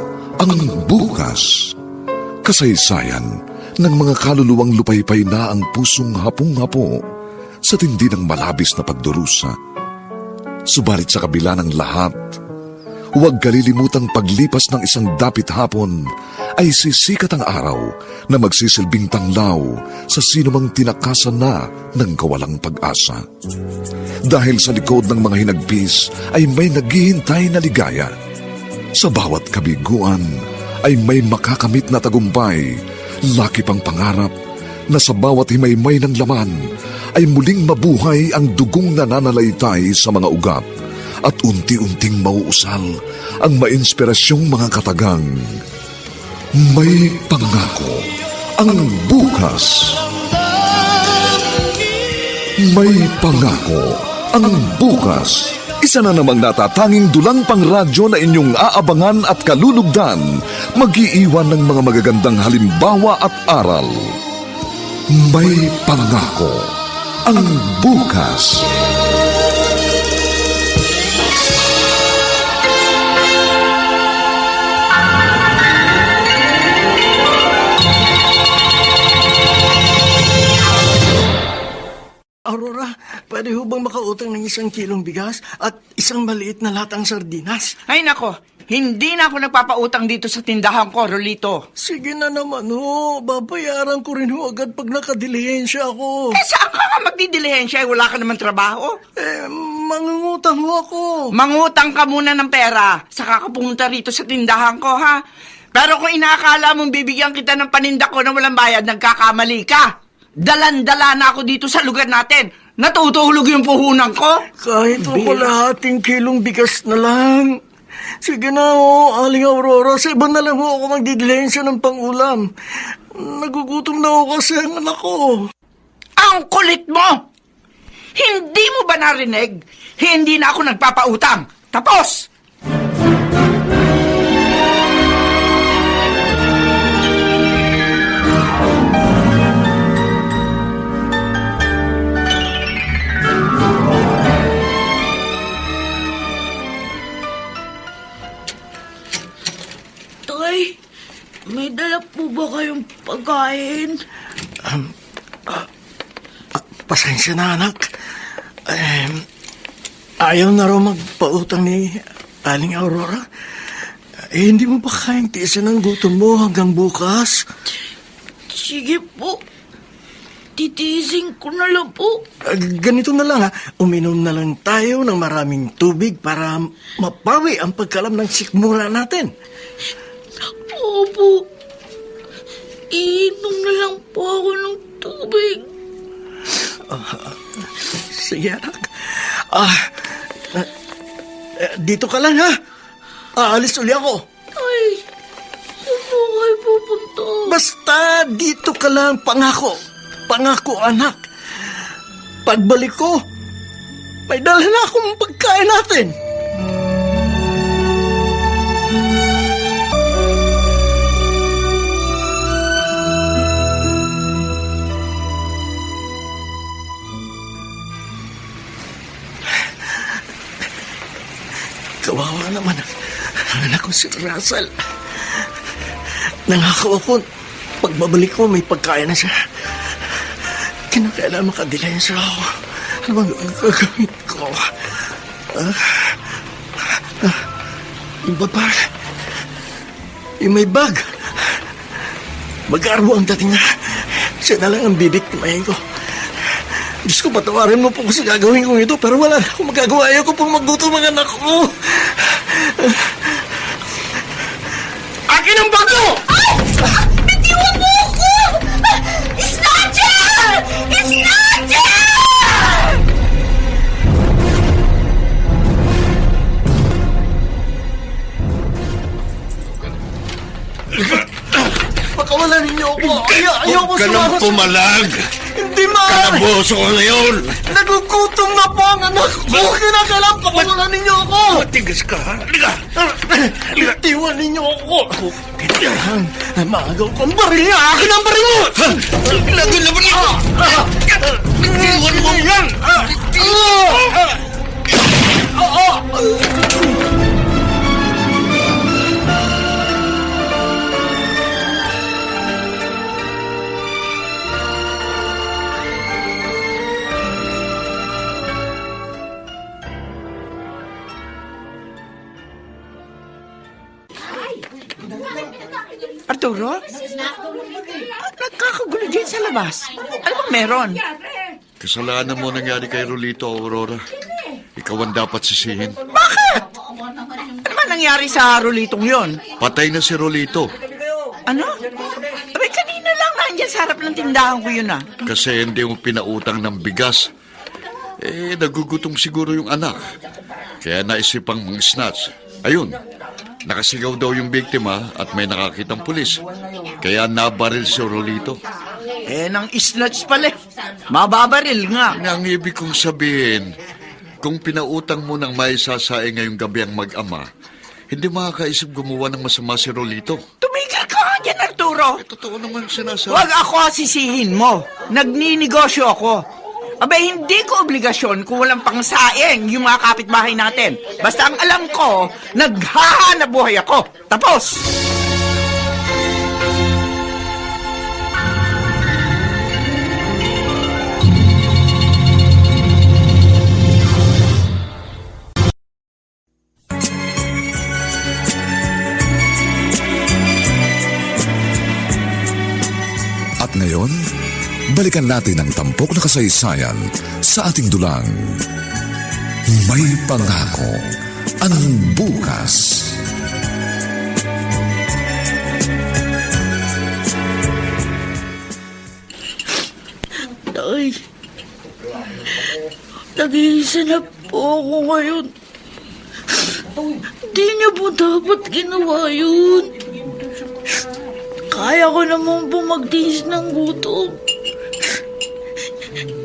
ang bukas. Kasaysayan ng mga kaluluwang lupaypay na ang pusong hapong-hapo sa tindi ng malabis na pagdurusa. Subalit sa kabila ng lahat, huwag kalilimutang paglipas ng isang dapit hapon ay sisikat ang araw na magsisilbing tanglaw sa sinumang tinakasan na ng kawalang pag-asa. Dahil sa likod ng mga hinagpis ay may naghihintay na ligaya. Sa bawat kabiguan ay may makakamit na tagumpay, laki pang pangarap na sa bawat himaymay ng laman ay muling mabuhay ang dugong nananalaytay sa mga ugat at unti-unting mauusal ang mainspirasyong mga katagang. May pangako ang bukas. May pangako ang bukas. Isa na namang natatanging dulang pang radyo na inyong aabangan at kalulugdan, mag-iiwan ng mga magagandang halimbawa at aral. May pangako ang bukas. Aurora, pwede ho bang makautang ng 1 kilong bigas at isang maliit na latang sardinas? Ay nako, hindi na ako nagpapautang dito sa tindahan ko, Rolito. Sige na naman ho, babayaran ko rin ho agad pag nakadilihensya ako. Saan ka magdidilihensya? Wala ka naman trabaho? Mangungutang ho ako. Mangutang ka muna ng pera, saka ka pumunta rito sa tindahan ko, ha? Pero kung inaakala mong bibigyan kita ng paninda ko na walang bayad, nagkakamali ka. Dalan-dala na ako dito sa lugar natin. Natutulog yung puhunan ko. Kahit ako kalahating kilong bigas na lang. Sige na ho, Aling Aurora. Sa iba na lang ho ako magdidilensya ng pangulam. Nagugutom na ho kasi ang anak ko. Ang kulit mo! Hindi mo ba narinig? Hindi na ako nagpapautang. Tapos! May dala po ba kayong pagkain? Pasensya na, anak. Ayaw na raw magpautang ni Aling Aurora. Hindi mo ba kayang tiisin ang gutom mo hanggang bukas? Sige po. Titiisin ko na lang po. Ganito na lang, ha. Uminom na lang tayo ng maraming tubig para mapawi ang pagkalam ng sikmura natin. Opo. Iinom na lang po ako ng tubig. Sige, anak. Dito ka lang, ha? Aalis uli ako. Ay, saan po kayo pupunta? Basta dito ka lang, pangako. Pangako, anak. Pagbalik ko, may dala na akong pagkain natin. Kawawa naman ang anak ko si Russell. Nangako ako, pagbabalik ko may pagkain na siya. Kinakailangan makadilensya ako. Ano bang gagawin ko? Yung baba, yung may bag. Mag-arbo ang dating na. Siya na lang ang bibiktimahin ko. Diyos ko, patawarin mo po ko sa gagawin kong ito, pero wala na akong magagawa. Ayaw ko pong magluto mga anak ko. Akin ang bag mo! Ay! Bitiwan mo ako! Snatcher! Snatcher! Pakawalan ninyo ako. Ayoko Huwag ka nang sumama sa... pumalag. Hindi maaari. Kalaboso ko ngayon. Nagugutom na po ang anak ko. Kinakailangan pakawalan ninyo ako. Matigas ka. Halika. Itiwan ninyo ako. Kailangan maagaw ko ang baril niya. Akin ang baril mo. Lagi na ba nito? Itiwan mo yan. Arturo? Nagkakagulo dyan sa labas. Ano bang meron? Kasalanan mo nangyari kay Rolito, Aurora. Ikaw ang dapat sisihin. Bakit? Ano ba nangyari sa Rolitong yon? Patay na si Rolito. Ano? Abay, kanina lang nandiyan sa harap ng tindahan ko yun ah. Kasi hindi mo pinautang ng bigas. Nagugutom siguro yung anak. Kaya naisipang mga snatch. Ayun, nakasigaw daw yung biktima at may nakakitang pulis. Kaya nabaril si Rolito. Nang snatch pala. Mababaril nga. Ang ibig kong sabihin, kung pinautang mo ng may sasae ngayong gabi ang mag-ama, hindi makakaisip gumawa ng masama si Rolito. Tumigil ka nga dyan, Arturo. Totoo naman sinasabi. Huwag ako sisihin mo. Nagninegosyo ako. Abay, hindi ko obligasyon kung walang pangsaing yung mga kapitbahay natin. Basta ang alam ko, naghahanap buhay ako. Tapos! At ngayon, balikan natin ang tampok na kasaysayan sa ating dulang. May pangako ang bukas. Tay, nag-iisa na po ako ngayon. Hindi niyo po dapat ginawa yun. Kaya ko naman po magtiis ng gutom.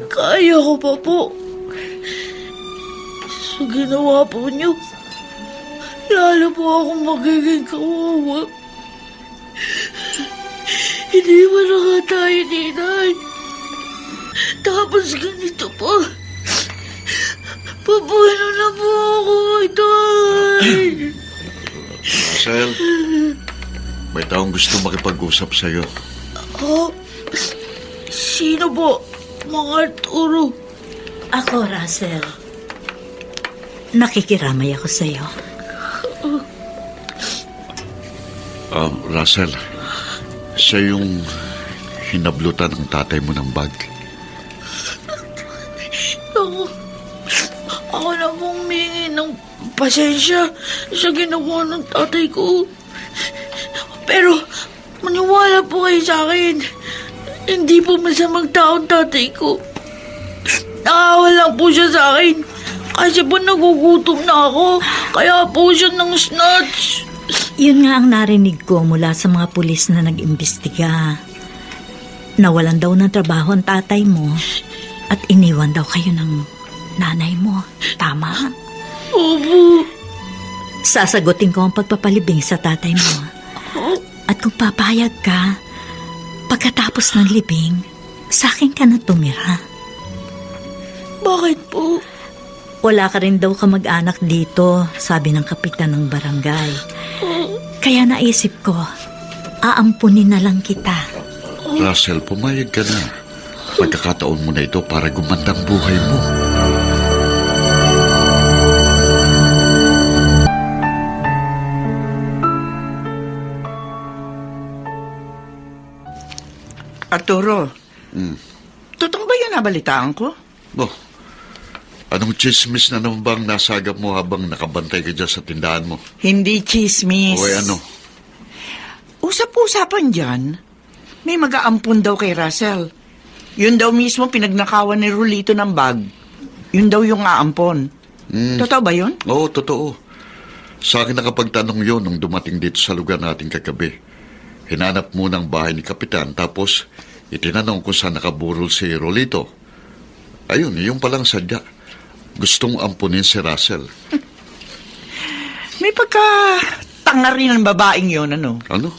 Kaya ko pa po. So ginawa po niyo, lalo po akong magiging kawawa. Hindi mo na nga tayo, Ninay. Tapos ganito pa. Pabuelo na po ako, Tay. Marcel, may taong gusto makipag-usap sa'yo. Sino po? Mga Arturo. Ako, Russell. Nakikiramay ako sa'yo. Russell, siya yung hinablutan ng tatay mo ng bag. Ako na pong humingi ng pasensya sa ginawa ng tatay ko. Pero, maniwala po kayo sa akin. Hindi po masamang taong tatay ko. Nakawa lang po siya sa akin. Kasi po nagugutom na ako. Kaya po siya ng snatch. Yun nga ang narinig ko mula sa mga pulis na nag-imbestiga. Nawalan daw ng trabaho ang tatay mo at iniwan daw kayo ng nanay mo. Tama? Opo. Sasagutin ko ang pagpapalibing sa tatay mo. At kung papayag ka, pagkatapos ng libing, sa akin ka na tumira. Bakit po? Wala ka rin daw kamag-anak dito, sabi ng kapitan ng barangay. Kaya naisip ko, aampunin na lang kita. Russell, pumayag ka na. Pagkakataon mo na ito para gumandang buhay mo. Arturo, totoo ba yun nabalitaan ko? Anong chismis na naman bang nasagap mo habang nakabantay ka dyan sa tindahan mo? Hindi chismis. O ano? Usap-usapan dyan, may mag-aampun daw kay Russell. Yun daw mismo pinagnakawan ni Rolito ng bag. Yun daw yung aampon. Totoo ba yun? Oo, totoo. Sa akin nakapagtanong yun nung dumating dito sa lugar natin kagabi. Hinanap muna ang bahay ni Kapitan, tapos itinanong kung saan nakaburol si Rolito. Ayun, yung palang sadya. Gustong ampunin si Russell. May pagka-tanga rin ang babaeng yun, ano? Ano?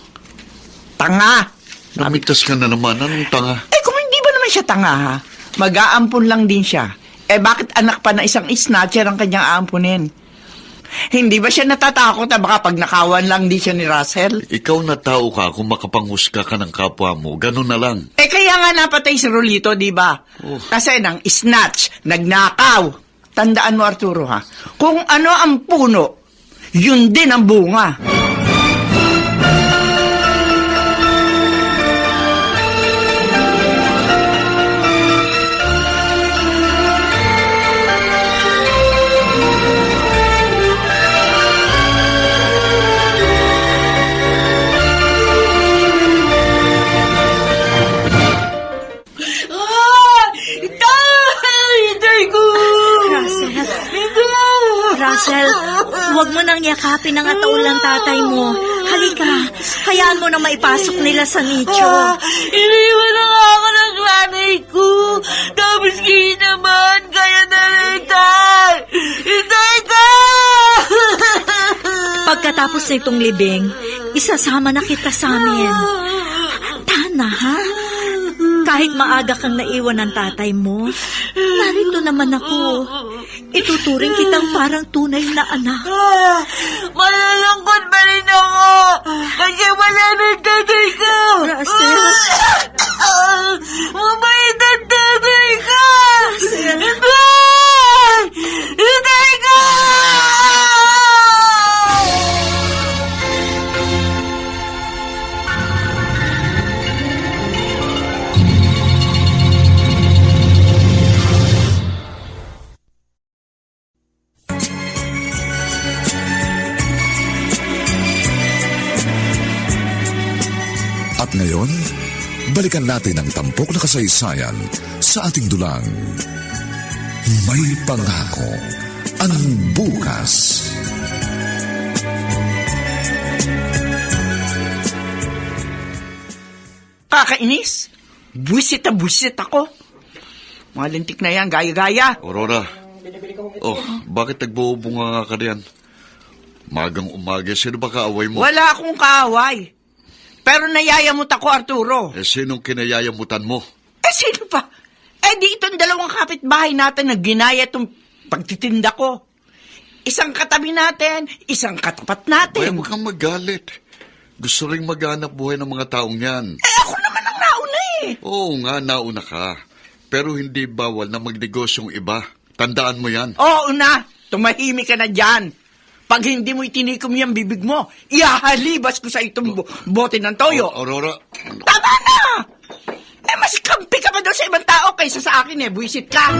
Tanga! Namigtas ka na naman. Anong tanga? Kung hindi ba naman siya tanga, ha? Mag-aampun lang din siya. Bakit anak pa na isang snatcher ang kanyang aampunin? Hindi ba siya natatakot na baka pag nakawan lang di siya ni Russell? Ikaw na tao ka kung makapanghusga ka ng kapwa mo. Ganun na lang. Kaya nga napatay si Rolito, di ba? Kasi nang snatch, nagnakaw. Tandaan mo, Arturo, ha? Kung ano ang puno, yun din ang bunga. Russell, huwag mo nang yakapin ang ataulang tatay mo. Halika, hayaan mo na maipasok nila sa nicho. Iniwan na nga ako ng nanay ko. Tapos kayo naman, kaya nalitay. Itay ka! Pagkatapos nitong libing, isasama na kita sa amin. Tana, ha? Kahit maaga kang naiwan ng tatay mo, narito naman ako. Ituturing kitang parang tunay na anak. Malalangkot pa rin ako. Kasi wala na tatay ko. Russell. Mabait ang tatay ko. Tatay ko! At ngayon, balikan natin ang tampok na kasaysayan sa ating dulang. May pangako ang bukas. Kakainis? Buwisit na buwisit ako. Mga lintik na yan, gaya-gaya. Aurora, bakit nagbuubunga ka riyan? Magang umaga, sino ba kaaway mo? Wala akong kaaway. Pero nayayamot ako, Arturo. Sinong kinayayamutan mo? Sino pa? Di itong dalawang kapitbahay natin na ginaya itong pagtitinda ko. Isang katabi natin, isang katapat natin. Huwag kang magalit. Gusto rin maghanap buhay ng mga taong yan. Ako naman ang nauna eh. Oo nga, nauna ka. Pero hindi bawal na magnegosyong iba. Tandaan mo yan. Oo na, tumahimik ka na dyan. Pag hindi mo itinikom yung bibig mo, ihahalibas ko sa itong bote ng toyo. Aurora. Tama na! Mas kampi ka pa daw sa ibang tao kaysa sa akin buwisit ka.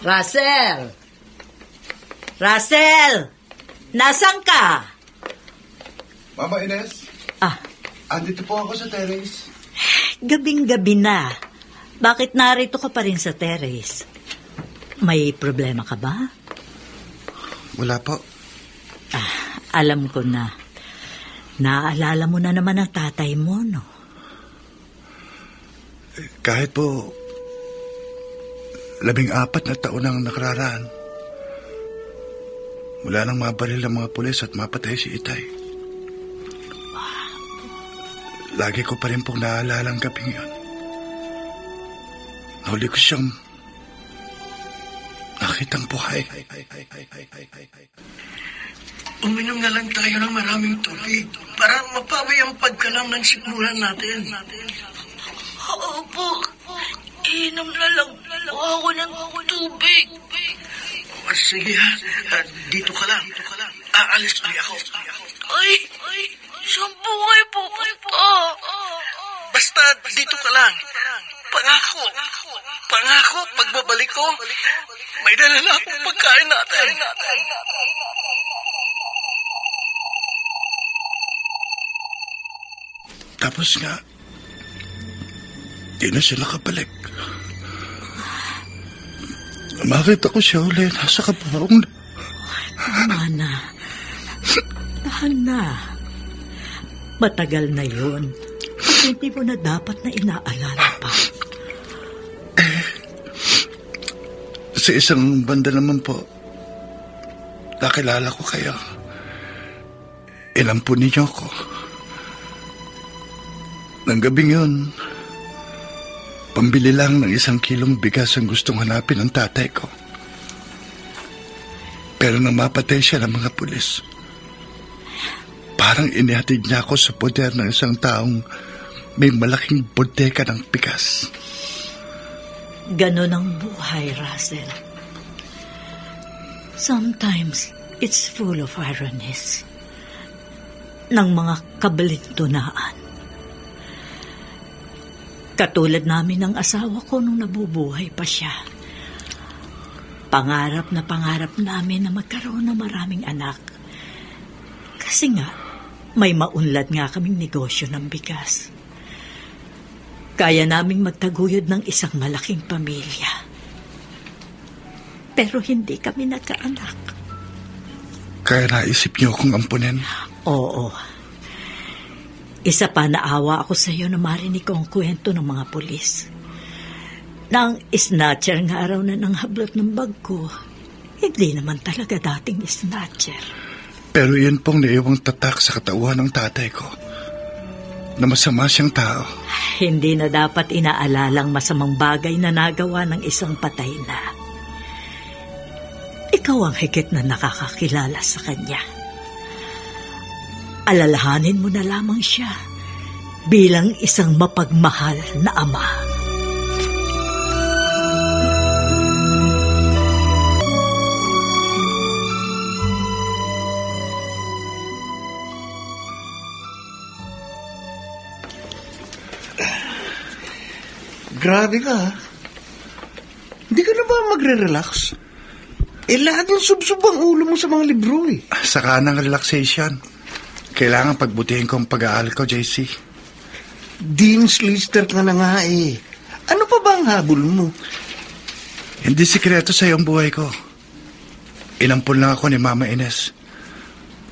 Russell! Russell! Nasaan ka? Mama Ines? Andito po ako sa terrace. Gabing-gabi na. Bakit narito ka pa rin sa terrace? May problema ka ba? Wala po. Alam ko na. Naaalala mo na naman ang tatay mo, no? Kahit po 14 na taon ang nakararaan, wala nang mabaril ang mga pulis at mapatay si Itay. Lagi ko pa rin pong naalala ang gabing yun. huli ko siyang nakitang buhay. Uminom na lang tayo ng maraming tubig para mapawi ang pagkalam ng sikmulan natin. Opo. Inom na lang ako ng tubig. Sige ha, dito ka lang. Aalis ulit ako. Ay, saan po kayo pupunta? Basta dito ka lang. Pangako, pagbabalik ko, may dala na akong pagkain natin. Tapos nga, di na siya nakabalik. Makita ko siya ulit, nasa kabaong na. Tama na. Tahan na. Matagal na yun. At hindi mo na dapat na inaalala pa. Sa isang banda naman po, nakilala ko kayo. Inampunin niyo ako. Nang gabing yun, pambili lang ng 1 kilong bigas ang gustong hanapin ng tatay ko. Pero nang mapatay siya ng mga pulis, parang inihatid niya ako sa poder ng isang taong may malaking bodega ng bigas. Ganon ang buhay, Russell. Sometimes, it's full of ironies. Ng mga kabalintunaan. Katulad namin ng asawa ko nung nabubuhay pa siya. Pangarap namin na magkaroon ng maraming anak. Kasi nga, may maunlad nga kaming negosyo ng bigas. Kaya naming magtaguyod ng isang malaking pamilya. Pero hindi kami nagkaanak. Kaya naisip niyo akong ampunin? Oo. Isa pa, naawa ako sa iyo na marinig ko ang kwento ng mga pulis. Na ang snatcher nga araw na nang hablot ng bag ko, hindi naman talaga dating snatcher. Pero yun pong naiwang tatak sa katawan ng tatay ko. Na masama siyang tao. Hindi na dapat inaalalang masamang bagay na nagawa ng isang patay na. Ikaw ang higit na nakakakilala sa kanya. Alalahanin mo na lamang siya bilang isang mapagmahal na ama. Grabe ka, ha? Hindi ka na ba magre-relax? Laging subsub ang ulo mo sa mga libro, eh. Saka ng relaxation. Kailangan pagbutihin ko ang pag-aaral ko, JC. Dean's Lister ka na nga, eh. Ano pa ba ang habol mo? Hindi sikreto sa iyong buhay ko. Inampun lang ako ni Mama Ines.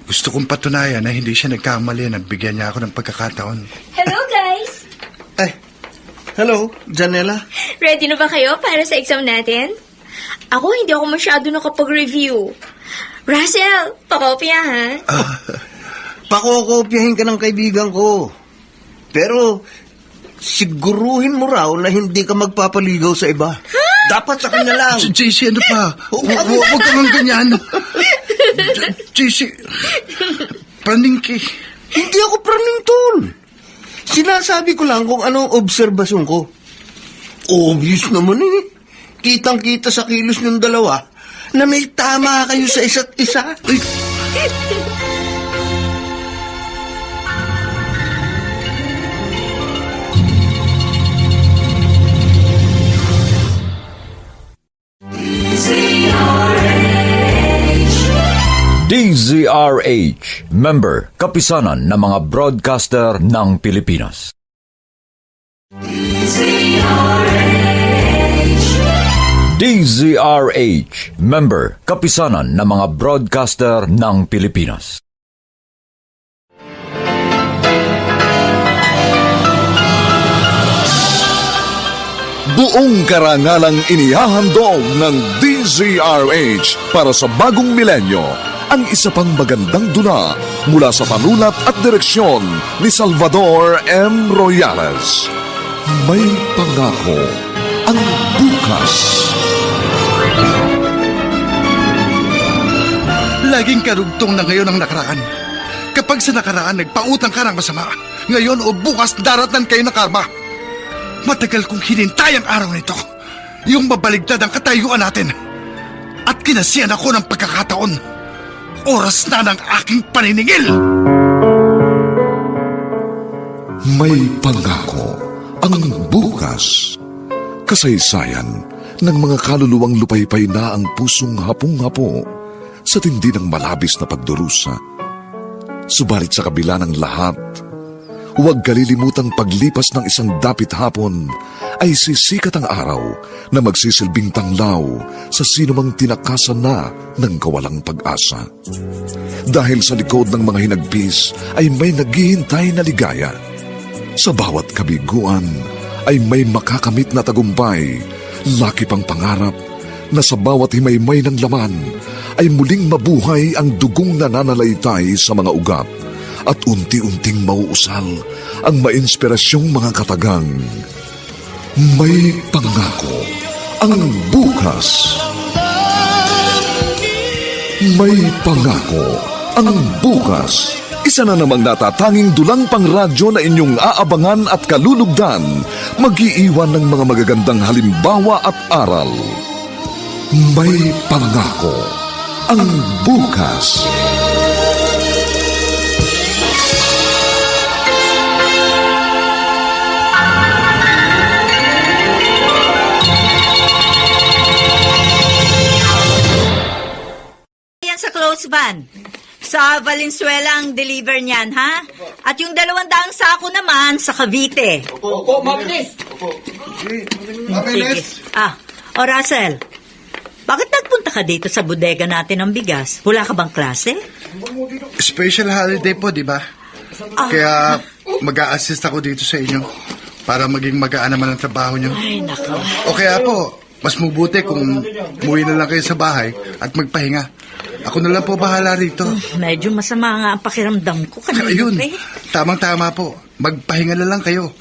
Gusto kong patunayan na hindi siya nagkamali na bigyan niya ako ng pagkakataon. Hello, guys! Hello, Janela. Ready na ba kayo para sa exam natin? Ako, hindi ako masyado nakapag-review. Russell, pakopya, ha? Pakokopyahin ka ng kaibigan ko. Pero, siguruhin mo raw na hindi ka magpapaligaw sa iba. Huh? Dapat sa kanya lang. JC, ano pa? Huwag ka ng ganyan. JC, praningki. Hindi ako praningtol. Sinasabi ko lang kung anong obserbasyon ko. Obvious naman, eh. Kitang-kita sa kilos ng dalawa na may tama kayo sa isa't isa. DZRH, member, kapisanan ng mga broadcaster ng Pilipinas. DZRH, member, kapisanan ng mga broadcaster ng Pilipinas. Buong karangalang inihahandog ng DZRH para sa bagong milenyo ang isa pang magandang dula mula sa panulat at direksyon ni Salvador M. Royales. May pangako ang bukas. Laging karugtong na ngayon ang nakaraan. Kapag sa nakaraan nagpautang ka ng masama, ngayon o bukas daratnan kayo ng karma. Matagal kong hinintay ang araw nito. Yung mabaligtad ang katayuan natin. At kinasiyan ako ng pagkakataon. Oras na ng aking paniningil. May pangako ang bukas. Kasaysayan ng mga kaluluwang lupaypay na ang pusong hapong-hapo sa tindi ng malabis na pagdurusa. Subalit sa kabila ng lahat, huwag kalilimutang paglipas ng isang dapit hapon ay sisikat ang araw na magsisilbing tanglaw sa sinumang tinakasan na ng kawalang pag-asa. Dahil sa likod ng mga hinagpis ay may naghihintay na ligaya. Sa bawat kabiguan ay may makakamit na tagumpay, laki pang pangarap na sa bawat himaymay ng laman ay muling mabuhay ang dugong nananalaytay sa mga ugat at unti-unting mauusal ang mainspirasyong mga katagang. May pangako ang bukas. May pangako ang bukas. Isa na namang natatanging dulang pangradyo na inyong aabangan at kalulugdan, mag-iiwan ng mga magagandang halimbawa at aral. May pangako ang bukas. Yan sa close van. Sa Valenzuela ang deliver niyan, ha? At yung 200 sako naman sa Cavite. Opo, mabilis. O Russell, bakit nagpunta ka dito sa bodega natin ng bigas? Wala ka bang klase? Special holiday po, di ba? Kaya mag-a-assist ako dito sa inyo para maging magaan naman ang trabaho nyo. Ay, nako. O kaya po, mas mabuti kung umuwi na lang kayo sa bahay at magpahinga. Ako na lang po bahala rito. Medyo masama nga ang pakiramdam ko kanina. Ayun, tamang-tama po. Magpahinga na lang kayo.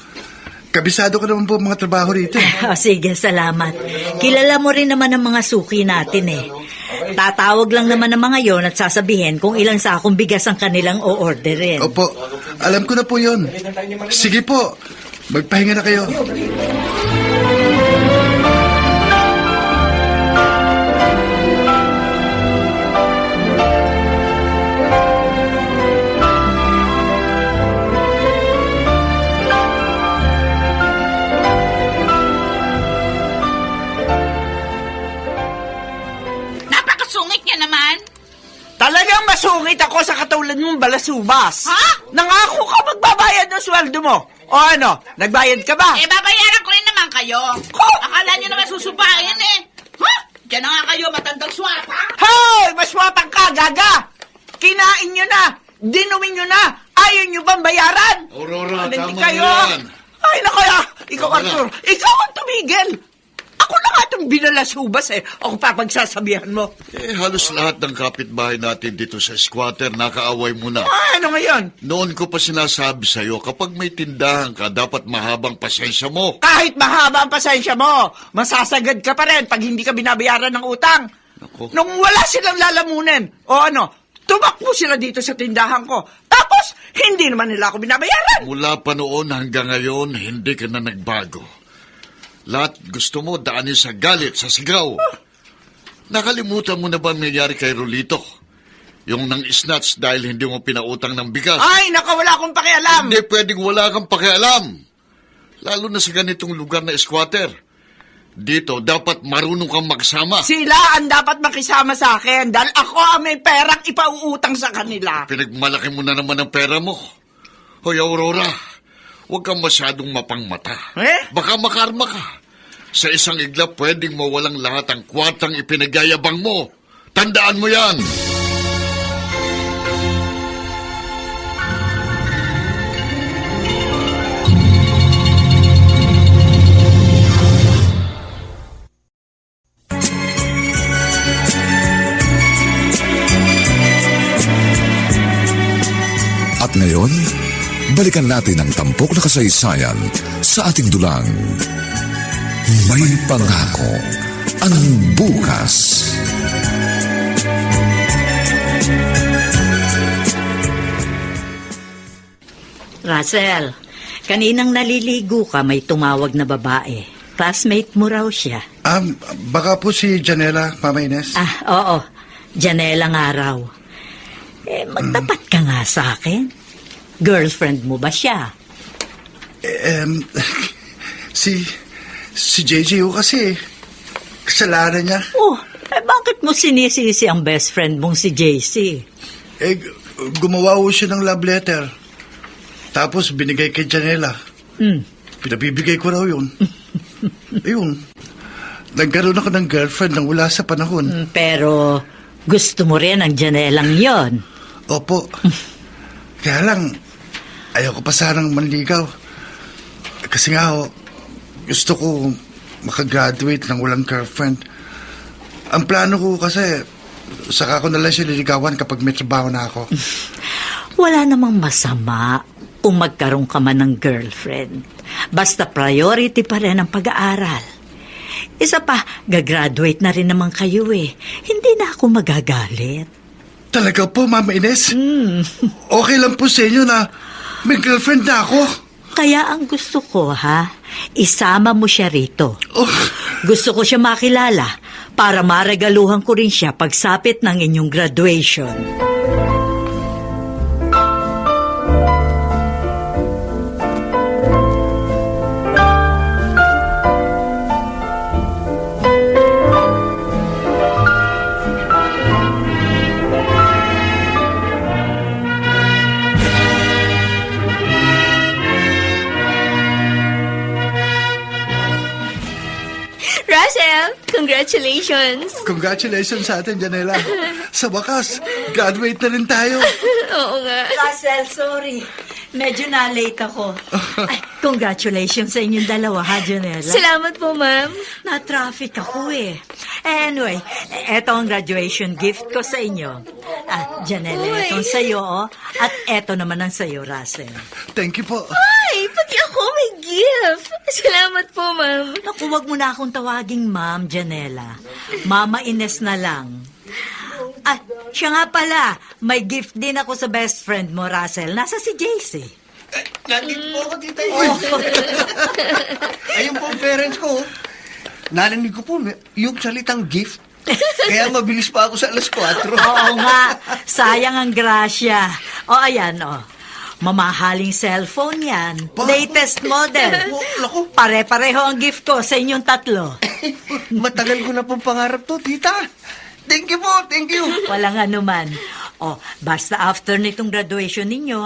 Kabisado ko naman po mga trabaho rito. Sige, salamat. Kilala mo rin naman ang mga suki natin eh. Tatawag lang naman ng mga yon at sasabihin kung ilang sakong bigas ang kanilang o-orderin. Opo, alam ko na po yun. Sige po, magpahinga na kayo. Talagang masungit ako sa katulad mong balasubas. Ha? Nangako ka magbabayad ng sweldo mo. O ano, nagbayad ka ba? Babayaran ko rin naman kayo. Akala nyo naman susubayan eh. Ha? Diyan na nga kayo, matandang swapa. Hoy! Maswapang ka, gaga! Kinain nyo na! Dinumin nyo na! Ayaw nyo bang bayaran? Aurora, tama kayo. yan. Ay, naku, ikaw, Arthur, ikaw ang tumigil. Ako na nga itong binalasubas eh. Ako pa pagsasabihan mo. Halos lahat ng kapitbahay natin dito sa squatter nakaaway mo na. Ano ngayon? Noon ko pa sinasabi sa'yo, kapag may tindahan ka, dapat mahabang pasensya mo. Kahit mahaba ang pasensya mo, masasagad ka pa rin pag hindi ka binabayaran ng utang. Ako. Nung wala silang lalamunin, o ano, tumakbo sila dito sa tindahan ko. Tapos, hindi naman nila ako binabayaran. Mula pa noon hanggang ngayon, hindi ka na nagbago. Lahat gusto mo daanin sa galit, sa sigaw. Nakalimutan mo na ba nangyari kay Rolito? Yung nang snatch dahil hindi mo pinautang ng bigas. Ay, wala akong pakialam. Hindi pwedeng wala kang pakialam. Lalo na sa ganitong lugar na squatter. Dito, dapat marunong kang magsama. Sila ang dapat makisama sa akin dahil ako ang may perang ipauutang sa kanila. Pinagmalaki mo na naman ang pera mo. Hoy, Aurora, huwag kang masyadong mapangmata. Baka makarma ka. Sa isang iglap, pwedeng mawalang lahat ang kwartang ipinagyayabang mo. Tandaan mo yan! At ngayon, balikan natin ang tampok na kasaysayan sa ating dulang. May pangako ang bukas. Russell, kaninang naliligo ka, may tumawag na babae. Classmate mo raw siya. Baka po si Janela, Mama Ines. Oo. Janela nga raw. Magtapat ka nga sa akin. Girlfriend mo ba siya? Si JJ ho kasi. Kasalanan niya. Bakit mo sinisisi ang best friend mong si JC? Gumawa ho siya ng love letter. Tapos binigay kay Janela. Pinabibigay ko raw yun. Ayun. Nagkaroon ako ng girlfriend nang wala sa panahon. Pero gusto mo rin ang Janelang yon? Opo. Kaya lang, ayoko pa sanang manligaw. Kasi nga gusto ko makagraduate nang walang girlfriend. Ang plano ko kasi, saka ko na lang siya liligawan kapag may trabaho na ako. Wala namang masama kung magkaroon ka man ng girlfriend. Basta priority pa rin ang pag-aaral. Isa pa, gagraduate na rin naman kayo eh. Hindi na ako magagalit. Talaga po, Mama Ines? Okay lang po sa inyo na may girlfriend na ako. Kaya ang gusto ko, isama mo siya rito. Gusto ko siya makilala para maregaluhan ko rin siya pagsapit ng inyong graduation. Russell, congratulations! Congratulations sa atin, Janela. Sa wakas, graduate na rin tayo. Oo nga. Russell, sorry. Medyo na-late ako. Congratulations sa inyong dalawa, Janela. Salamat po, ma'am. Na-traffic ako eh. Anyway, eto ang graduation gift ko sa inyo. Janela, etong sa'yo, At eto naman ang sa'yo, Russell. Thank you po. Ay, pati ako may gift. Salamat po, ma'am. Naku, wag mo na akong tawaging Ma'am Janela. Mama Ines na lang. Siya nga pala, may gift din ako sa best friend mo, Russell. Nasa si JC. Nandito po ako, tita. Ayun po ang parents ko. Narinig ko po yung salitang gift. Kaya mabilis pa ako sa alas 4. Oo nga, sayang ang grasya. Ayan, mamahaling cellphone yan. Latest model. Pare-pareho ang gift ko sa inyong tatlo. Matagal ko na pong pangarap to, tita. Thank you po, thank you. Walang anuman. Basta after nitong graduation ninyo,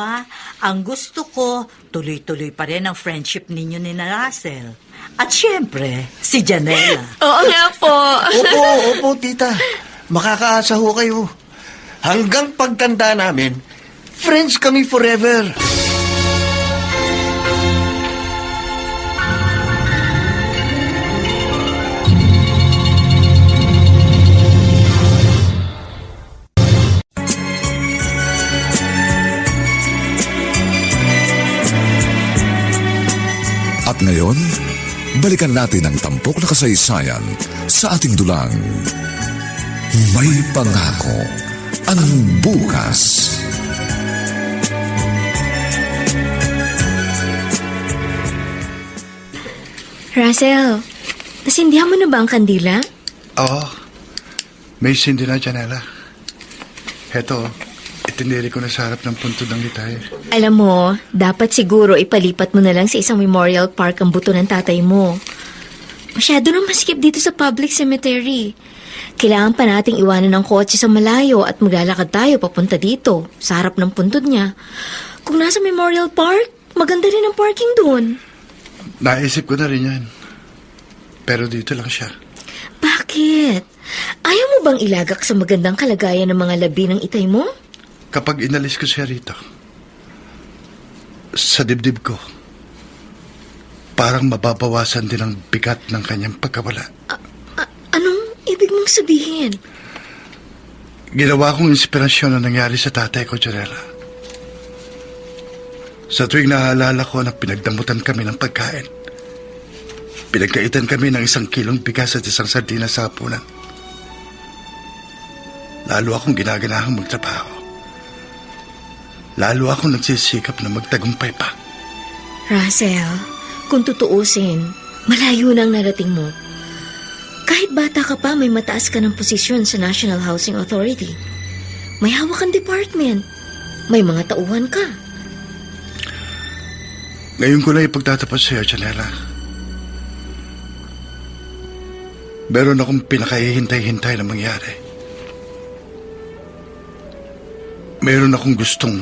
ang gusto ko, tuloy-tuloy pa rin ang friendship ninyo ni Russell. At syempre, si Janela. Oo nga po. Opo, tita. Makakaasa ho kayo. Hanggang pagtanda namin, friends kami forever. At ngayon, balikan natin ang tampok na kasaysayan sa ating dulang. May pangako ang bukas. Russell, nasindihan mo na ba ang kandila? Oo. May sindi na, Janela. Heto, itiniri ko na sa harap ng puntod ng litay. Alam mo, dapat siguro ipalipat mo na lang sa isang memorial park ang buto ng tatay mo. Masyado nang masikip dito sa public cemetery. Kailangan pa nating iwanan ng kotse sa malayo at maglalakad tayo papunta dito, sa harap ng puntod niya. Kung nasa memorial park, maganda rin ang parking doon. Naisip ko na rin yan. Pero dito lang siya. Bakit? Ayaw mo bang ilagak sa magandang kalagayan ng mga labi ng itay mo? Kapag inalis ko siya rito, sa dibdib ko, parang mababawasan din ang bigat ng kanyang pagkawala. Anong ibig mong sabihin? Ginawa kong inspirasyon na nangyari sa tatay ko, Janela. Sa tuwing naaalala ko na pinagdamutan kami ng pagkain, Pinagkaitan kami ng 1 kilong bigas at 1 sardinas sa hapunan. Lalo akong ginaganahang magtrabaho. Lalo akong nagsisikap na magtagumpay pa. Russell, kung tutuusin, malayo na ang narating mo. Kahit bata ka pa, may mataas ka ng posisyon sa National Housing Authority. May hawak kang department. May mga tauhan ka. Ngayon ko na ipagtatapat sa'yo, Janela. Meron akong pinakahihintay-hintay na mangyari. Meron akong gustong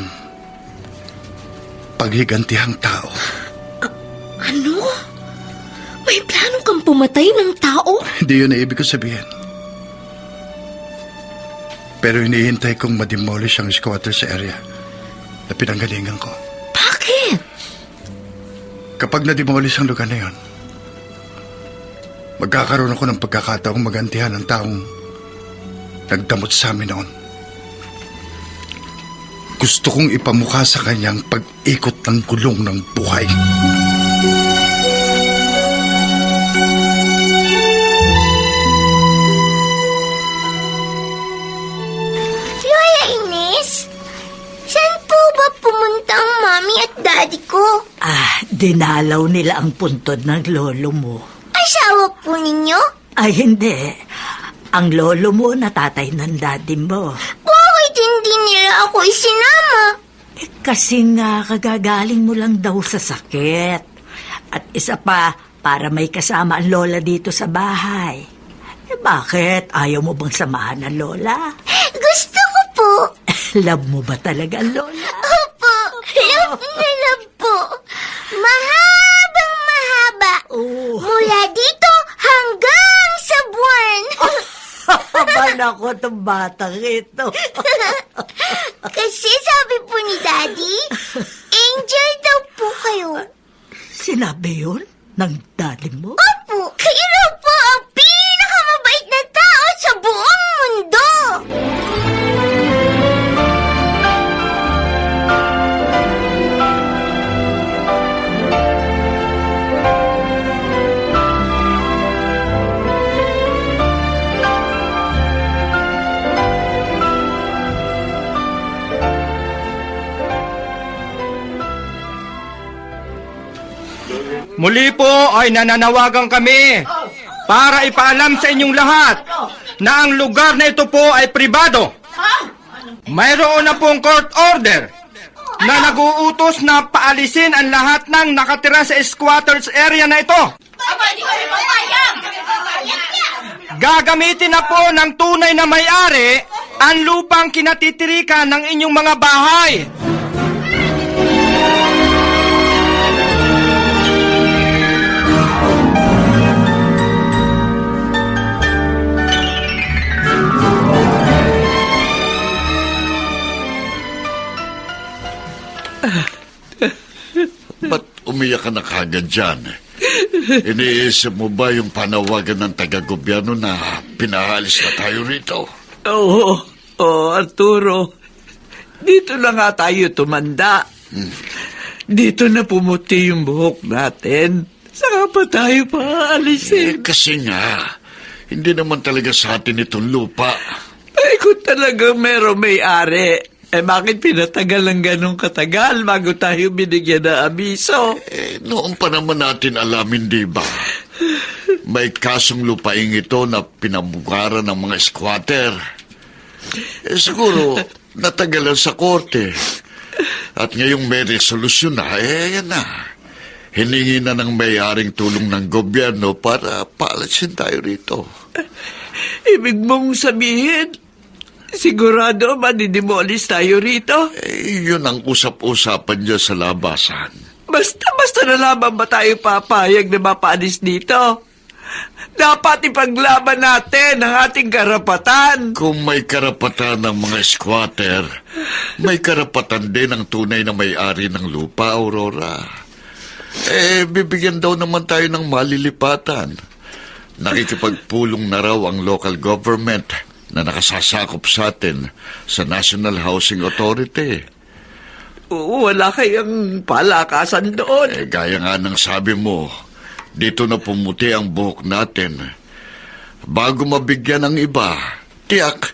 paghigantihang tao. Ano? May plano kang pumatay ng tao? Hindi yun ang ibig ko sabihin. Pero hinihintay kong mademolish ang squatter sa area na pinanggalingan ko. Bakit? Kapag nademolish ang lugar na yun, magkakaroon ako ng pagkakataong magantihan ang taong nagdamot sa amin noon. Gusto kong ipamukha sa kanyang pag-ikot ng gulong ng buhay. Lola Ines, saan po ba pumunta ang mami at daddy ko? Dinalaw nila ang puntod ng lolo mo. Asawa po ninyo? Ay, hindi. Ang lolo mo natatay ng daddy mo. Bakit hindi nila ako isinama? Kasi nga kagagaling mo lang daw sa sakit. At isa pa, para may kasama ang lola dito sa bahay. Bakit? Ayaw mo bang samahan ng lola? Gusto ko po. Love mo ba talaga ang lola? Opo, love na love po. Mahabang mahaba. Mula dito hanggang sa buwan. Abay nako itong batang ito. Kasi sabi po ni Daddy, angel daw po kayo. Sinabi yun ng daddy mo? Opo, kayo raw po ang pinakamabait na tao sa buong mundo. Muli po ay nananawagan kami para ipaalam sa inyong lahat na ang lugar na ito po ay pribado. Mayroon na pong court order na nag-uutos na paalisin ang lahat ng nakatira sa squatters area na ito. Gagamitin na po ng tunay na may-ari ang lupang kinatitirikan ng inyong mga bahay. Ba't umiyak ka na kagad dyan? Iniisip mo ba yung panawagan ng taga-gobyerno na pinaalis na tayo rito? Oo, Arturo. Dito na nga tayo tumanda. Dito na pumuti yung buhok natin. Saka pa tayo paalisin? Kasi nga, hindi naman talaga sa atin itong lupa. Ay, kung talagang meron may-ari, bakit pinatagal ng ganong katagal bago tayo binigyan ng abiso? Noon pa naman natin alamin, di ba? May kasong lupaing ito na pinabukaran ng mga squatter. Siguro, natagalan sa korte. At ngayong may resolusyon na, yan na. Hiningi na ng may-aring tulong ng gobyerno para paalasin tayo rito. Ibig mong sabihin, sigurado madidemolish tayo rito? Yun ang usap-usapan niya sa labasan. Basta na lamang ba tayo papayag na mapaalis dito? Dapat ipaglaban natin ang ating karapatan. Kung may karapatan ng mga squatter, may karapatan din ang tunay na may-ari ng lupa, Aurora. Bibigyan daw naman tayo ng malilipatan. Nakikipagpulong na raw ang local government na nakasasakop sa atin sa National Housing Authority. Wala kayang palakasan doon. Gaya nga ng sabi mo, dito na pumuti ang buhok natin. Bago mabigyan ng iba, tiyak,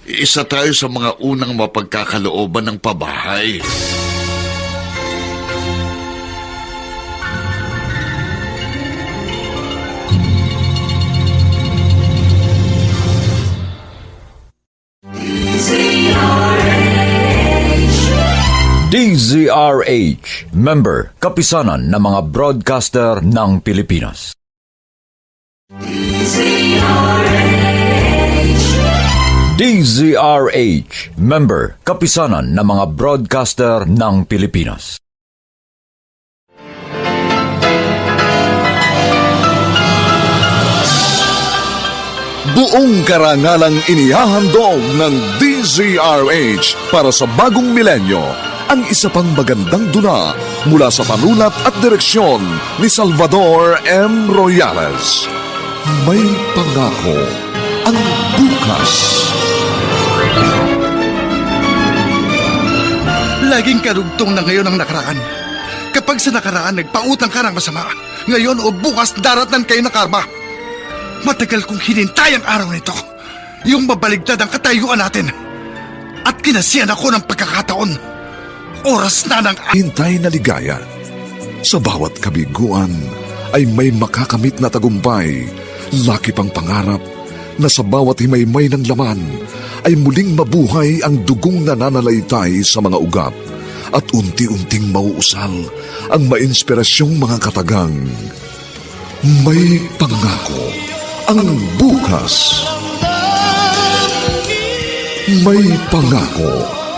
isa tayo sa mga unang mapagkakalooban ng pabahay. DZRH, member, kapisanan ng mga broadcaster ng Pilipinas. DZRH, member, kapisanan ng mga broadcaster ng Pilipinas. Buong karangalang inihahandog ng DZRH para sa bagong milenyo ang isa pang magandang dula mula sa panulat at direksyon ni Salvador M. Royales. May pangako ang bukas. Laging karugtong na ngayon ang nakaraan. Kapag sa nakaraan nagpautang ka ng masama, ngayon o bukas daratnan kayo ng karma. Matagal kong hinintay ang araw nito. Yung mabaligtad ang katayuan natin. At kinasiyan ako ng pagkakataon. Oras na ng... Hintay na ligaya. Sa bawat kabiguan ay may makakamit na tagumpay. Laki pang pangarap na sa bawat himaymay ng laman ay muling mabuhay ang dugong nananalaytay sa mga ugat at unti-unting mauusal ang mainspirasyong mga katagang. May pangako ang bukas. May pangako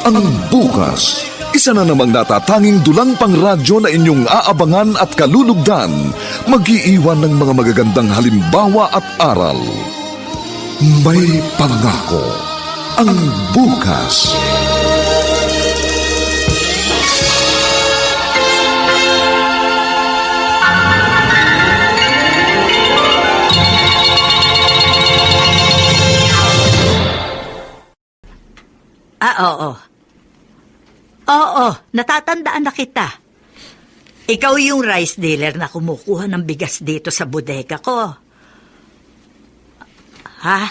ang bukas. Isa na namang natatanging dulang pangradyo na inyong aabangan at kalulugdan, mag-iiwan ng mga magagandang halimbawa at aral. May pangako ang bukas. Oo. Oo, natatandaan na kita. Ikaw yung rice dealer na kumukuha ng bigas dito sa bodega ko. Ha?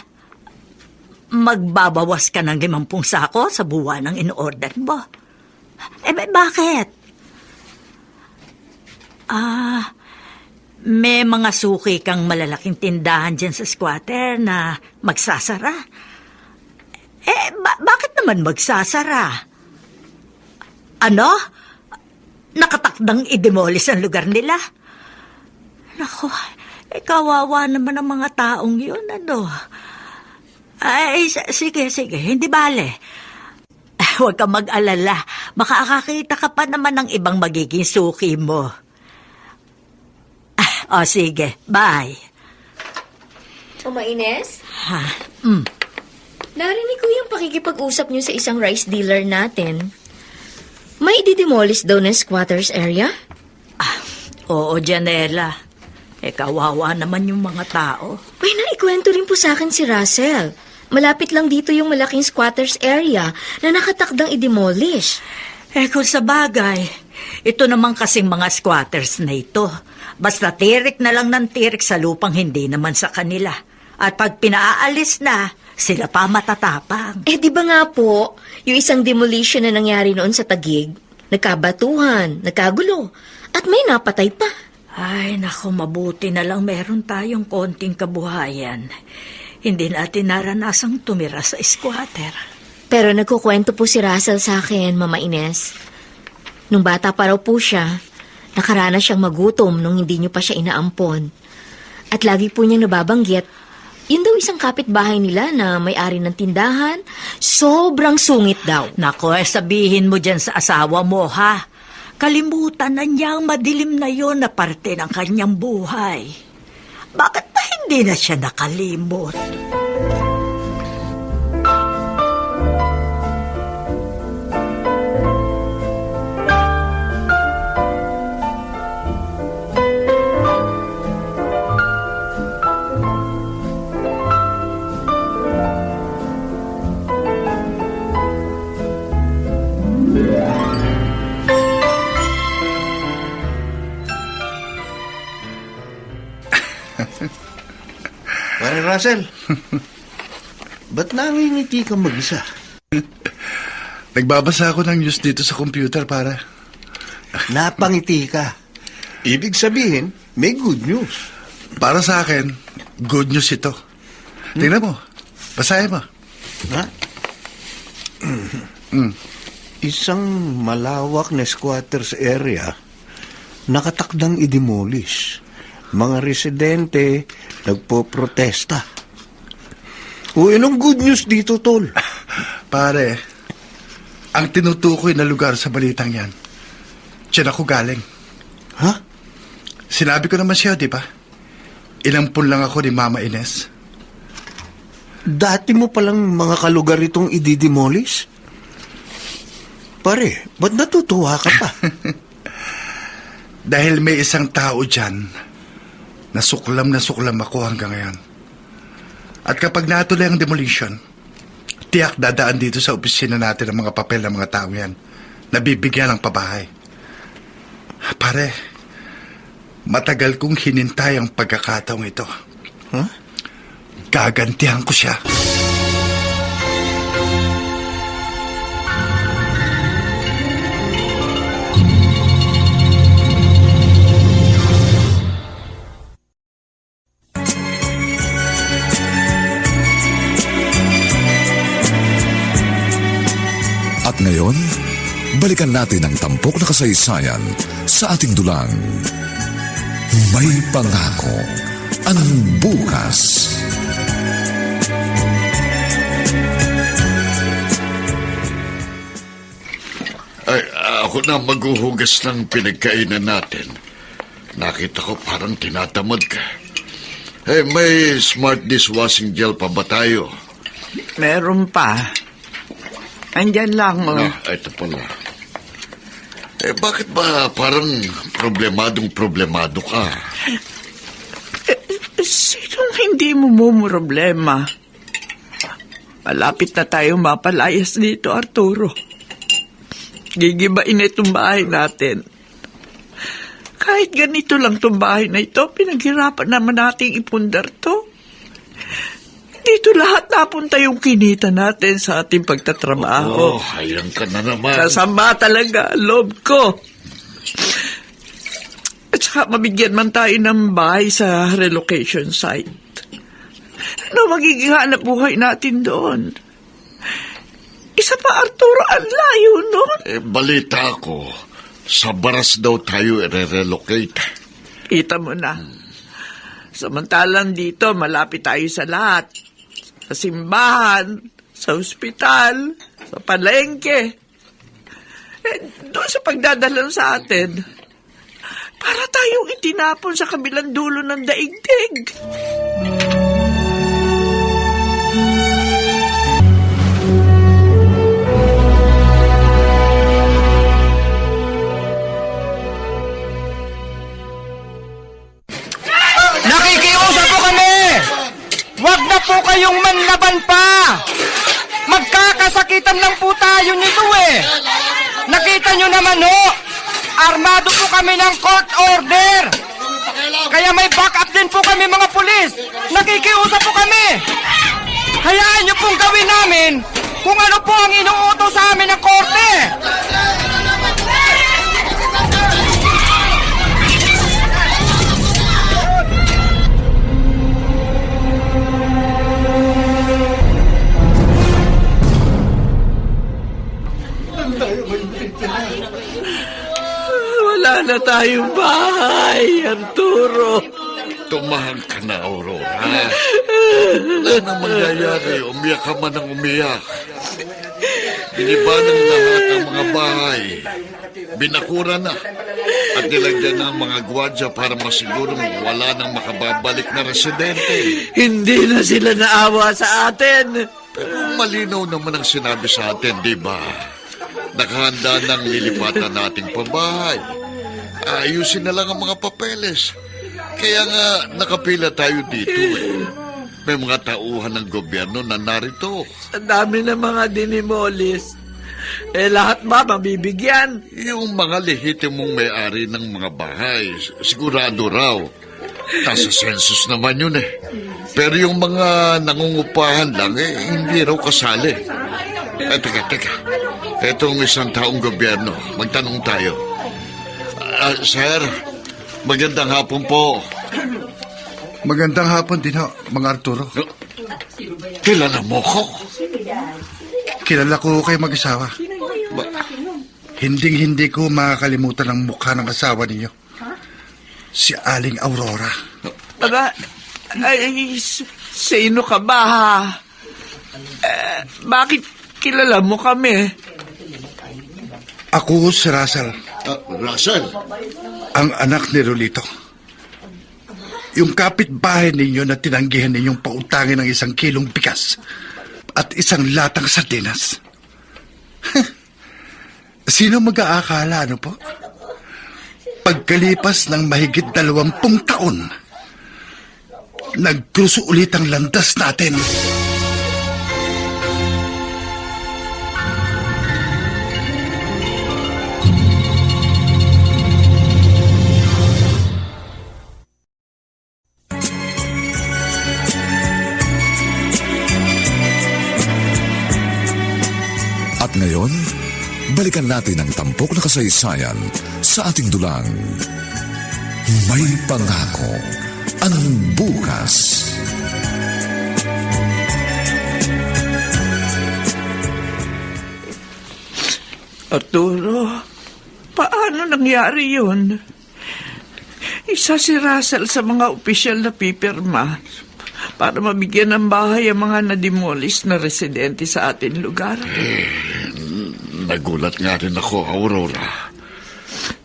Magbabawas ka ng 50 sako sa buwan ng in-order mo. Bakit? May mga suki kang malalaking tindahan dyan sa squatter na magsasara. Bakit naman magsasara? Ano? Nakatakdang i-demolish ang lugar nila? Naku, kawawa naman ang mga taong yun, ano? Sige, hindi bale. Huwag kang mag-alala. Makakakita ka pa naman ng ibang magiging suki mo. Sige, bye. Oma Ines? Ha? Narinig ko yung pakikipag-usap niyo sa isang rice dealer natin. May i-demolish daw ng squatters area? Oo, Janela. Kawawa naman yung mga tao. May naikwento rin po sa akin si Russell. Malapit lang dito yung malaking squatters area na nakatakdang i-demolish. Kung sa bagay, ito naman kasing mga squatters na ito. Basta tirik na lang ng tirik sa lupang hindi naman sa kanila. At pag pinaalis na, sila pa matatapang. Di ba nga po, yung isang demolition na nangyari noon sa Taguig, nagkabatuhan, nagkagulo, at may napatay pa. Ay, naku, mabuti na lang meron tayong konting kabuhayan. Hindi natin naranasang tumira sa squatter. Pero nagkukwento po si Russell sa akin, Mama Ines. Nung bata pa raw po siya, nakaranas siyang magutom nung hindi niyo pa siya inaampon. At lagi po niyang nababanggit, yun daw isang kapitbahay nila na may-ari ng tindahan, sobrang sungit daw. Nako, sabihin mo dyan sa asawa mo, ha? Kalimutan na niya ang madilim na yon na parte ng kanyang buhay. Bakit ba hindi na siya nakalimot? Pare Russell, ba't nangingiti ka mag-isa? Nagbabasa ako ng news dito sa computer, para. Napangiti ka. Ibig sabihin, may good news. Para sa akin, good news ito. Tingnan mo. Basahin mo. Ha? Isang malawak na squatters area nakatakdang i-demolish. Mga residente nagpo-protesta. O anong good news dito, Tol? Pare, ang tinutukoy na lugar sa balitang yan, diyan ako galing. Ha? Sinabi ko naman siya, di ba? Inampun lang ako ni Mama Ines. Dati mo palang mga kalugar itong i-demolish? Pare, ba't natutuwa ka pa? Dahil may isang tao dyan na suklam ako hanggang ngayon. At kapag natuloy ang demolition, tiyak dadaan dito sa opisina natin ang mga papel ng mga tao yan na bibigyan ng pabahay. Pare, matagal kong hinintay ang pagkakataong ito. Huh? Gagantihan ko siya. At ngayon, balikan natin ang tampok na kasaysayan sa ating dulang. May pangako ang bukas. Ay, ako na maghuhugas ng pinagkainan natin. Nakita ko parang tinatamad ka. May smart dishwashing gel pa ba tayo? Meron pa. Andyan lang, mo. Ito pala. Bakit ba parang problemado ka? Sinong hindi mo problema? Malapit na tayo mapalayas dito, Arturo. Gigibain na itong bahay natin. Kahit ganito lang itong bahay na ito, pinaghirapan naman nating ipundar to. Dito lahat napunta yung kinita natin sa ating pagtatrabaho. Hayang ka na naman. Nasama talaga ang loob ko. At saka mabigyan man tayo ng bahay sa relocation site. Ano magiging hanap buhay natin doon? Isa pa, Arturo, ang layo nun. Balita ko, sa Baras daw tayo i-relocate. Kita mo na. Samantalang dito, malapit tayo sa lahat. Sa simbahan, sa ospital, sa palengke. Doon sa pagdadalan sa atin. Para tayong itinapon sa kabilang dulo ng daigdig. Nakikiusap po kami! Huwag na po kayong manlaban pa! Magkakasakitan lang po tayo nito eh! Nakita nyo naman ho! Armado po kami ng court order! Kaya may backup din po kami mga pulis! Nakikiusap po kami! Hayaan nyo pong gawin namin kung ano po ang inuutos sa amin ng korte! Wala na tayong bahay, Arturo. Tumahal ka na, Aurora. Wala na mangyayari. Umiyak ka man ang umiyak. Biniba ng lahat ang mga bahay. Binakura na. At nilagyan ng mga gwadya para masigurong wala nang makababalik na residente. Hindi na sila naawa sa atin. Pero malinaw naman ang sinabi sa atin, di ba? Nakahanda ng lilipatan nating pabahay. Ayusin na lang ang mga papeles. Kaya nga nakapila tayo dito eh. May mga tauhan ng gobyerno na narito. Sa dami ng mga dinimolis. Lahat ba mabibigyan? Yung mga lehitimong may-ari ng mga bahay, sigurado raw. Nasa census naman yun eh. Pero yung mga nangungupahan lang hindi raw kasali. Teka. Etong isang taong gobyerno, magtanong tayo. Sir, magandang hapon po. Magandang hapon din ho, mga Arturo. Kilala mo ko? Kilala ko kayo mag-asawa. Hinding-hindi ko makakalimutan ang mukha ng asawa ninyo. Si Aling Aurora. Sino ka ba, ha? Bakit kilala mo kami? Ako si Russell. Russell? Ang anak ni Rolito. Yung kapitbahay ninyo na tinanggihan ninyong pautangin ng 1 kilong bigas at 1 latang sardinas. Sino mag-aakala, ano po? Pagkalipas ng mahigit 20 taon, nagkruso ulit ang landas natin. At ngayon, balikan natin ang tampok na kasaysayan sa ating dulang. May pangako ang bukas. Arturo, paano nangyari yun? Isa si Russell sa mga opisyal na pipirma para mabigyan ng bahay ang mga nadimolis na residente sa ating lugar. Nagulat nga rin ako, Aurora.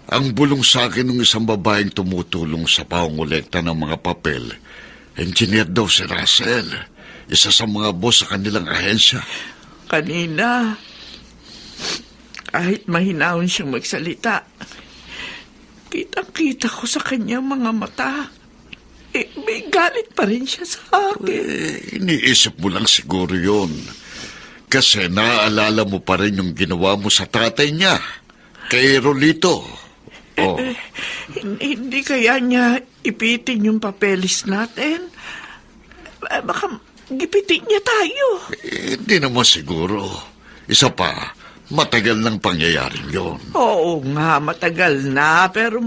Ang bulong sa akin ng isang babaeng tumutulong sa pangolekta ng mga papel, engineer daw si Russell, isa sa mga boss sa kanilang ahensya. Kanina, kahit mahinahon siyang magsalita, kitang-kita ko sa kanyang mga mata. May galit pa rin siya sa akin. Iniisip mo lang siguro yun. Kasi naaalala mo pa rin yung ginawa mo sa tatay niya, kay Rolito. Hindi kaya niya ipitin yung papeles natin? Baka gipitin niya tayo. Hindi naman siguro. Isa pa, matagal nang pangyayaring yun. Oo nga, matagal na. Pero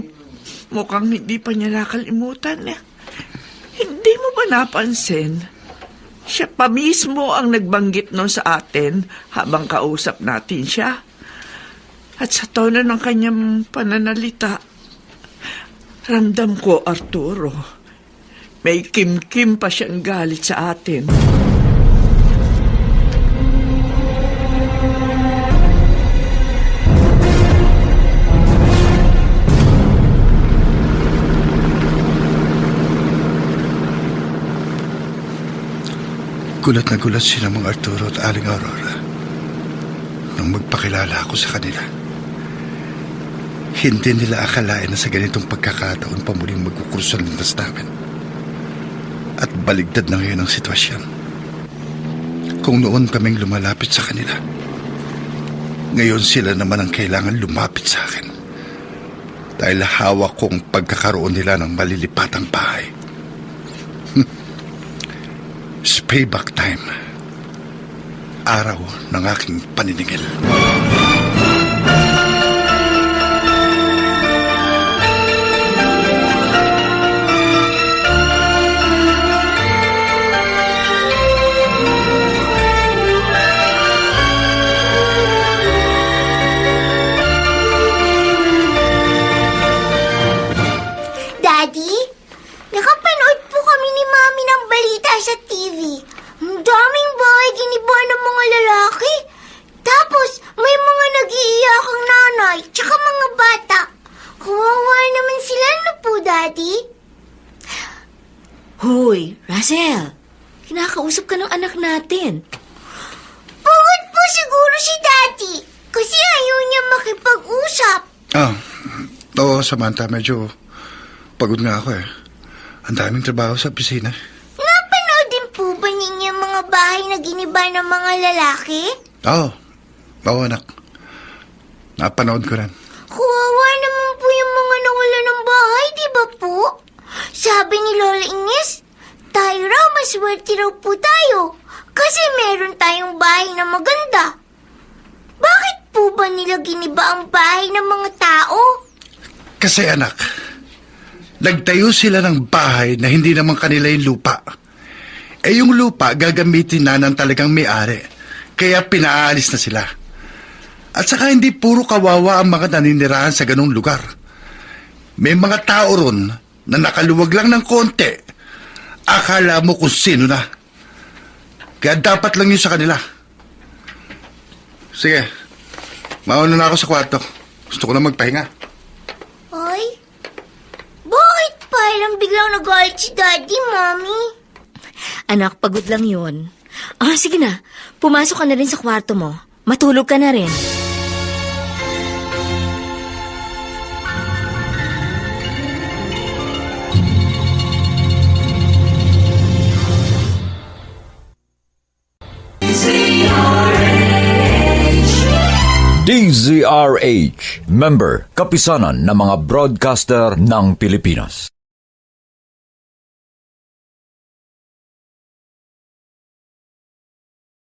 mukhang hindi pa niya nakalimutan. Hindi mo ba napansin? Siya pa mismo ang nagbanggit nun sa atin habang kausap natin siya. At sa tono ng kanyang pananalita, ramdam ko, Arturo, may kim-kim pa siyang galit sa atin. Gulat na gulat sila mga Arturo at Aling Aurora nang magpakilala ako sa kanila. Hindi nila akalain na sa ganitong pagkakataon pa muling magkukurso ang landas namin. At baligtad na ngayon ang sitwasyon. Kung noon kaming lumalapit sa kanila, ngayon sila naman ang kailangan lumapit sa akin. Dahil hawak kong pagkakaroon nila ng malilipatang bahay. It's payback time. Araw ng aking paniningil. Daddy, nakapanood po kami ni Mami ng balita sa TV. Ang daming bahay giniba ng mga lalaki. Tapos, may mga nag-iiyakang nanay, tsaka mga bata. Kawawa naman sila, no po, Daddy? Hoy, Russell. Kinakausap ka ng anak natin. Pagod po siguro si Daddy. Kasi ayaw niya makipag-usap. Oo, Samantha, medyo pagod nga ako eh. Ang daming trabaho sa opisina. Napanood din po ba ninyo mga bahay na giniba ng mga lalaki? Oo, anak. Napanood ko rin. Kawawa naman po yung mga nawala ng bahay, di ba po? Sabi ni Lola Ines, tayo raw maswerte raw po tayo kasi meron tayong bahay na maganda. Bakit po ba nila giniba ang bahay ng mga tao? Kasi anak, nagtayo sila ng bahay na hindi naman kanila yung lupa. Yung lupa gagamitin na ng talagang may-ari, kaya pinaalis na sila. At saka hindi puro kawawa ang mga naninirahan sa ganong lugar. May mga tao ron na nakaluwag lang ng konti. Akala mo kung sino na. Kaya dapat lang yun sa kanila. Sige, mauna na ako sa kwarto. Gusto ko na magpahinga. Ay, bakit parang biglang nagalit si Daddy, Mommy? Anak, pagod lang yun. Sige na. Pumasok ka na rin sa kwarto mo. Matulog ka na rin. DZRH, member, kapisanan ng mga broadcaster ng Pilipinas.